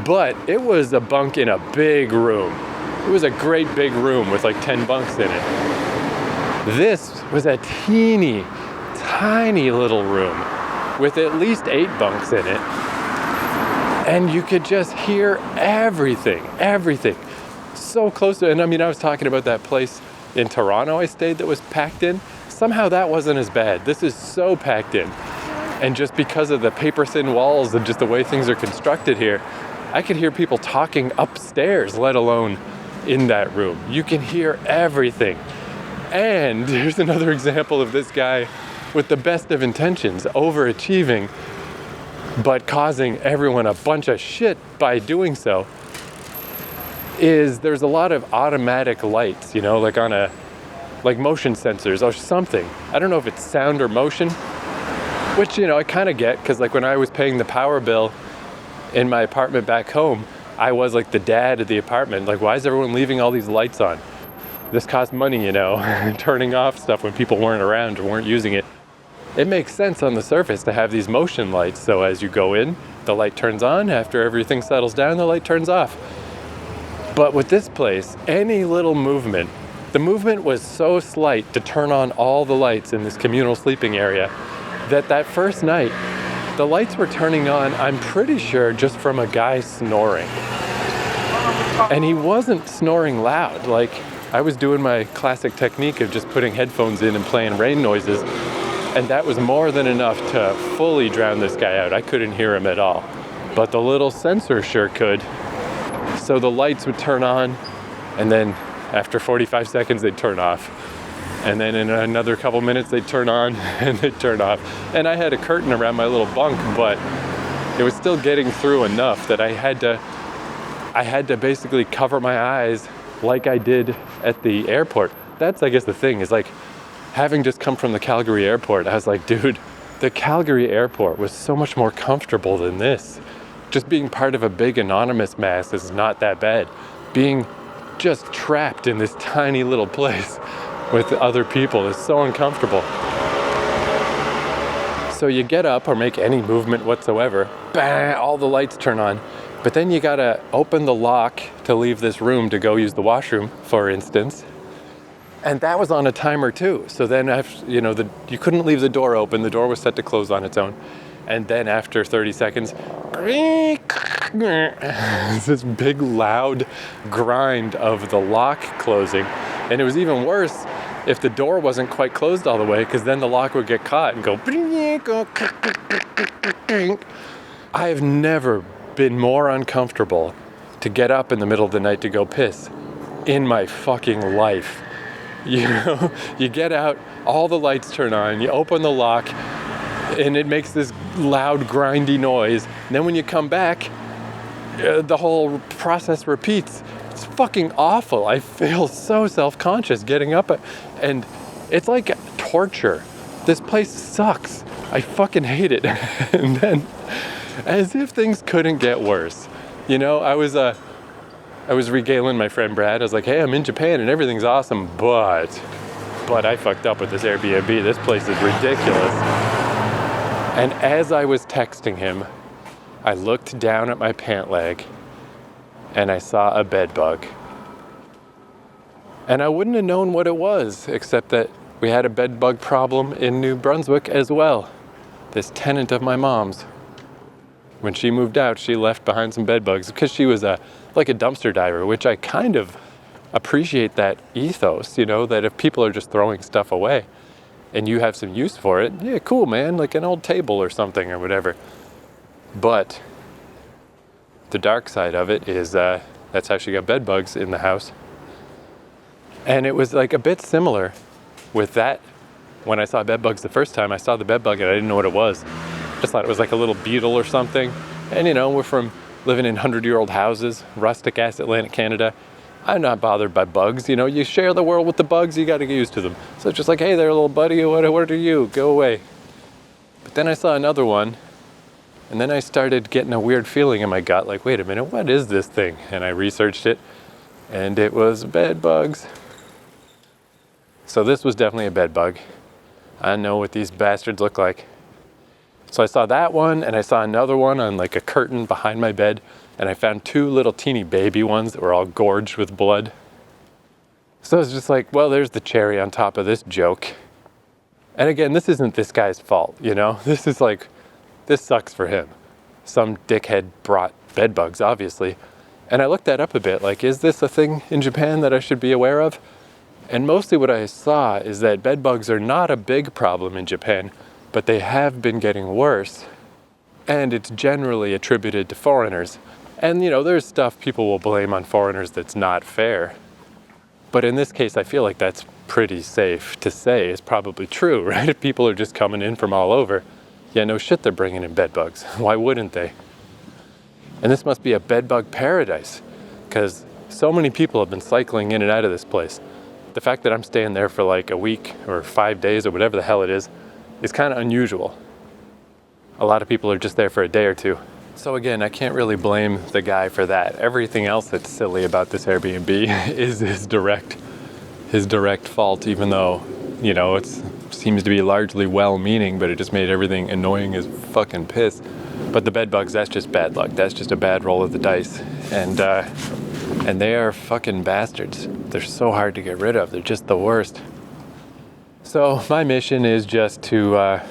But it was a bunk in a big room. It was a great big room with like 10 bunks in it. This was a teeny, tiny little room with at least 8 bunks in it. And you could just hear everything. So close to, and I mean, I was talking about that place in Toronto I stayed that was packed in. Somehow that wasn't as bad. This is so packed in. And just because of the paper thin walls and just the way things are constructed here, I could hear people talking upstairs, let alone in that room. You can hear everything. And here's another example of this guy with the best of intentions, overachieving, but causing everyone a bunch of shit by doing so. Is there's a lot of automatic lights, like on like motion sensors or something. I don't know if it's sound or motion, which, I kind of get, because like when I was paying the power bill in my apartment back home, I was like the dad of the apartment. Like, why is everyone leaving all these lights on? This costs money, turning off stuff when people weren't around or weren't using it. It makes sense on the surface to have these motion lights. So as you go in, the light turns on. After everything settles down, the light turns off. But with this place, any little movement, the movement was so slight to turn on all the lights in this communal sleeping area that first night, the lights were turning on, I'm pretty sure, just from a guy snoring. And he wasn't snoring loud. Like, I was doing my classic technique of just putting headphones in and playing rain noises, and that was more than enough to fully drown this guy out. I couldn't hear him at all. But the little sensor sure could. So the lights would turn on, and then after 45 seconds, they'd turn off. And then in another couple minutes, they'd turn on and they'd turn off. And I had a curtain around my little bunk, but it was still getting through enough that I had to basically cover my eyes like I did at the airport. That's, I guess, the thing is, like, having just come from the Calgary airport, I was like, dude, the Calgary airport was so much more comfortable than this. Just being part of a big anonymous mass is not that bad. Being just trapped in this tiny little place with other people is so uncomfortable. So you get up or make any movement whatsoever, bang, all the lights turn on. But then you gotta open the lock to leave this room to go use the washroom, for instance. And that was on a timer too. So then, you couldn't leave the door open. The door was set to close on its own. And then after 30 seconds, this big loud grind of the lock closing. And it was even worse if the door wasn't quite closed all the way, because then the lock would get caught and go. I have never been more uncomfortable to get up in the middle of the night to go piss in my fucking life. You get out, all the lights turn on, you open the lock, and it makes this loud, grindy noise. And then when you come back, the whole process repeats. It's fucking awful. I feel so self-conscious getting up, and it's like torture. This place sucks. I fucking hate it. And then, as if things couldn't get worse, you know, I was regaling my friend Brad. I was like, hey, I'm in Japan and everything's awesome, but I fucked up with this Airbnb. This place is ridiculous. And as I was texting him, I looked down at my pant leg and I saw a bed bug. And I wouldn't have known what it was, except that we had a bed bug problem in New Brunswick as well. This tenant of my mom's, when she moved out, she left behind some bed bugs because she was like a dumpster diver, which I kind of appreciate that ethos, you know, that if people are just throwing stuff away and you have some use for it, yeah, cool, man, like an old table or something or whatever. But the dark side of it is that's how she got bed bugs in the house. And it was like a bit similar with that. When I saw bed bugs the first time, I saw the bed bug and I didn't know what it was. Just thought it was like a little beetle or something. And you know, we're from living in 100-year-old houses, rustic ass Atlantic Canada. I'm not bothered by bugs. You know, you share the world with the bugs, you got to get used to them. So it's just like, hey there, little buddy, what are you? Go away. But then I saw another one, and then I started getting a weird feeling in my gut, like, wait a minute, what is this thing? And I researched it, and it was bed bugs. So this was definitely a bed bug. I know what these bastards look like. So I saw that one, and I saw another one on like a curtain behind my bed, and I found two little teeny baby ones that were all gorged with blood. So I was just like, well, there's the cherry on top of this joke. And again, this isn't this guy's fault, you know? This is like, this sucks for him. Some dickhead brought bed bugs, obviously. And I looked that up a bit, like, is this a thing in Japan that I should be aware of? And mostly what I saw is that bed bugs are not a big problem in Japan, but they have been getting worse. And it's generally attributed to foreigners. And you know, there's stuff people will blame on foreigners that's not fair. But in this case, I feel like that's pretty safe to say is probably true, right? If people are just coming in from all over, yeah, no shit, they're bringing in bed bugs. Why wouldn't they? And this must be a bed bug paradise, because so many people have been cycling in and out of this place. The fact that I'm staying there for like a week or 5 days or whatever the hell it is kind of unusual. A lot of people are just there for a day or two. So again, I can't really blame the guy for that. Everything else that's silly about this Airbnb is his direct fault, even though, you know, it seems to be largely well-meaning, but it just made everything annoying as fucking piss. But the bed bugs, that's just bad luck. That's just a bad roll of the dice. And they are fucking bastards. They're so hard to get rid of. They're just the worst. So my mission is just to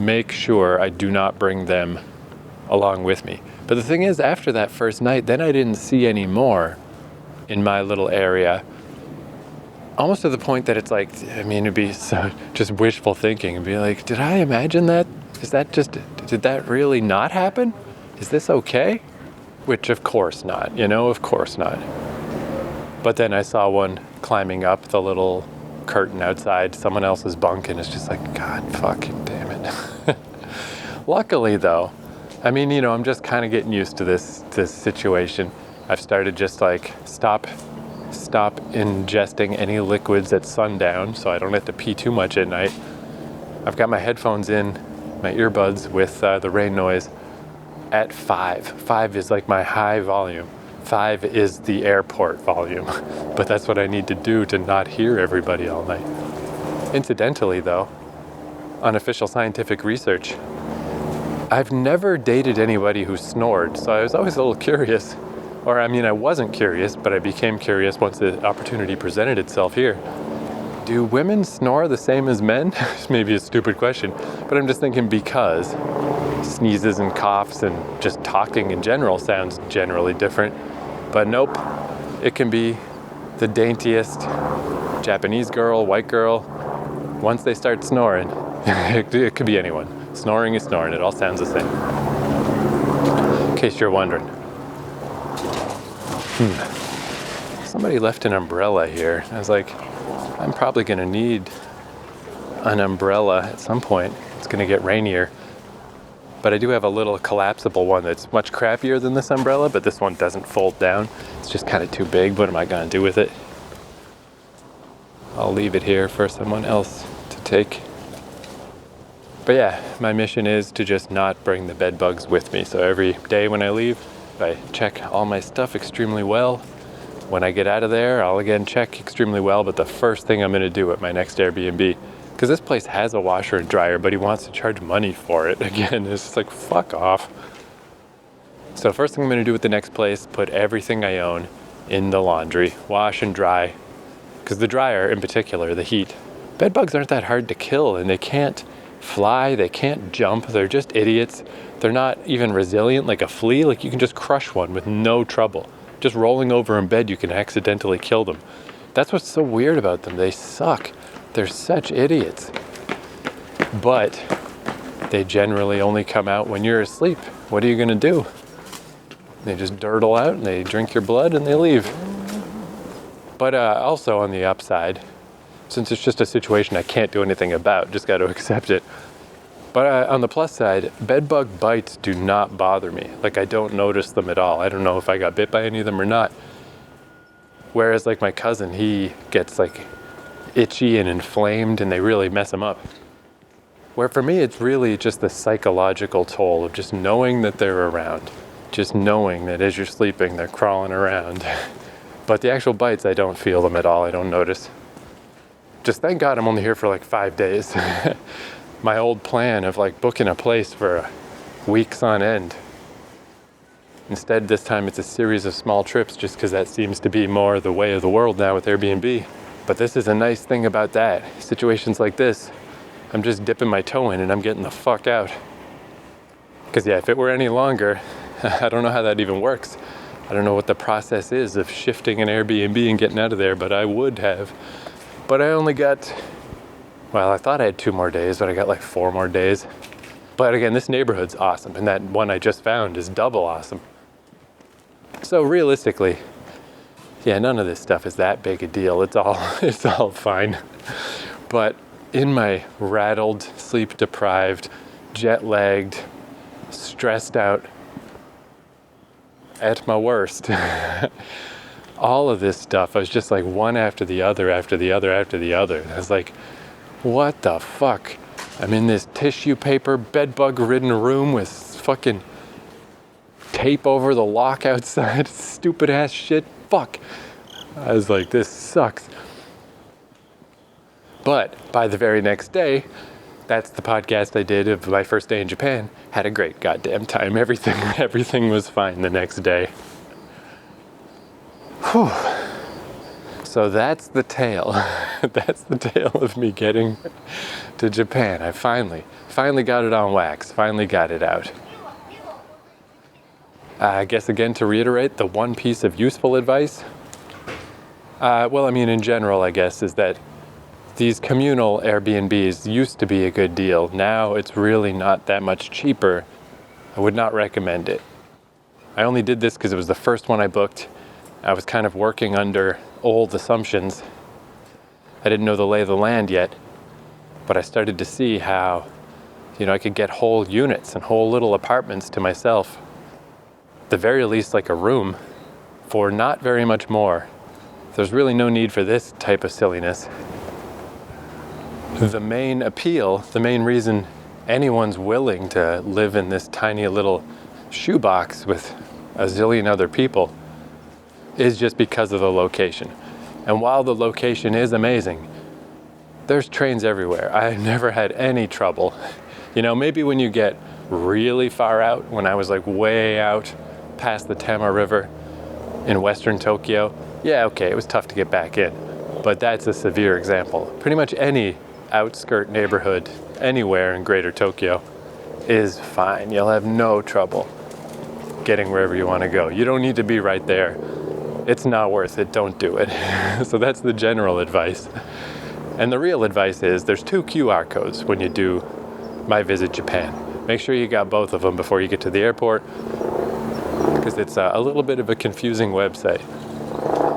make sure I do not bring them along with me. But the thing is, after that first night, then I didn't see any more in my little area. Almost to the point that it's like, I mean, it'd be so just wishful thinking and be like, did I imagine that? Did that really not happen? Is this okay? Which of course not, you know, of course not. But then I saw one climbing up the little curtain outside someone else's bunk, and it's just like, God fucking damn it. Luckily though, I mean, you know, I'm just kind of getting used to this situation. I've started just like stop ingesting any liquids at sundown so I don't have to pee too much at night. I've got my headphones in, my earbuds with the rain noise at 5. 5 is like my high volume. 5 is the airport volume, but that's what I need to do to not hear everybody all night. Incidentally though, unofficial scientific research, I've never dated anybody who snored, so I was always a little curious. Or I mean, I wasn't curious, but I became curious once the opportunity presented itself here. Do women snore the same as men? It's maybe a stupid question, but I'm just thinking because sneezes and coughs and just talking in general sounds generally different. But nope, it can be the daintiest Japanese girl, white girl. Once they start snoring, it could be anyone. Snoring is snoring, it all sounds the same. In case you're wondering. Somebody left an umbrella here. I was like, I'm probably gonna need an umbrella at some point. It's going to get rainier. But I do have a little collapsible one that's much crappier than this umbrella, but this one doesn't fold down. It's just kind of too big. What am I going to do with it? I'll leave it here for someone else to take. But yeah, my mission is to just not bring the bed bugs with me. So every day when I leave, I check all my stuff extremely well. When I get out of there, I'll again check extremely well. But the first thing I'm going to do at my next Airbnb, because this place has a washer and dryer, but he wants to charge money for it. Again, it's just like, fuck off. So the first thing I'm going to do with the next place, put everything I own in the laundry, wash and dry. Because the dryer in particular, the heat, bed bugs aren't that hard to kill, and they can't fly, they can't jump, they're just idiots. They're not even resilient like a flea. Like, you can just crush one with no trouble. Just rolling over in bed, you can accidentally kill them. That's what's so weird about them. They suck. They're such idiots. But they generally only come out when you're asleep. What are you going to do? They just dirtle out and they drink your blood and they leave. But also on the upside, since it's just a situation I can't do anything about, just got to accept it. But on the plus side, bed bug bites do not bother me. Like, I don't notice them at all. I don't know if I got bit by any of them or not. Whereas like my cousin, he gets like itchy and inflamed and they really mess him up. Where for me, it's really just the psychological toll of just knowing that they're around. Just knowing that as you're sleeping, they're crawling around. But the actual bites, I don't feel them at all. I don't notice. Just thank God I'm only here for like 5 days. My old plan of like booking a place for weeks on end. Instead, this time it's a series of small trips just because that seems to be more the way of the world now with Airbnb. But this is a nice thing about that. Situations like this, I'm just dipping my toe in and I'm getting the fuck out. Because yeah, if it were any longer, I don't know how that even works. I don't know what the process is of shifting an Airbnb and getting out of there, but I would have. But I only got, well, I thought I had 2 more days, but I got like 4 more days. But again, this neighborhood's awesome, and that one I just found is double awesome. So realistically, yeah, none of this stuff is that big a deal. It's all fine. But in my rattled, sleep-deprived, jet-lagged, stressed out, at my worst, all of this stuff, I was just like one after the other, after the other, after the other. I was like, what the fuck? I'm in this tissue paper, bedbug-ridden room with fucking tape over the lock outside. Stupid ass shit. Fuck. I was like, this sucks. But by the very next day, that's the podcast I did of my first day in Japan. Had a great goddamn time. Everything was fine the next day. Whew. So that's the tale. That's the tale of me getting to Japan. I finally got it on wax. Finally got it out. I guess again, to reiterate, the one piece of useful advice, well, I mean, in general, I guess, is that these communal Airbnbs used to be a good deal. Now it's really not that much cheaper. I would not recommend it. I only did this because it was the first one I booked. I was kind of working under old assumptions. I didn't know the lay of the land yet, but I started to see how, I could get whole units and whole little apartments to myself. At the very least, like a room, for not very much more. There's really no need for this type of silliness. The main appeal, the main reason anyone's willing to live in this tiny little shoebox with a zillion other people is just because of the location. And while the location is amazing, there's trains everywhere. I've never had any trouble. Maybe when you get really far out, when I was like way out past the Tama River in western Tokyo, yeah, okay, it was tough to get back in. But that's a severe example. Pretty much any outskirt neighborhood anywhere in greater Tokyo is fine. You'll have no trouble getting wherever you want to go. You don't need to be right there. It's not worth it. Don't do it. So that's the general advice. And the real advice is there's 2 QR codes when you do My Visit Japan. Make sure you got both of them before you get to the airport, because it's a little bit of a confusing website.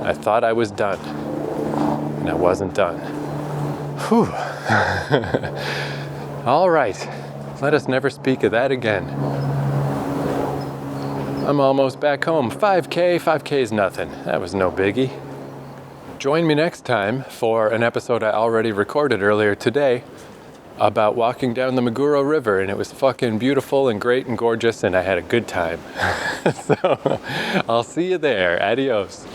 I thought I was done, and I wasn't done. Whew. All right, let us never speak of that again. I'm almost back home. 5K is nothing. That was no biggie. Join me next time for an episode I already recorded earlier today about walking down the Maguro River, and it was fucking beautiful and great and gorgeous, and I had a good time. So I'll see you there. Adios.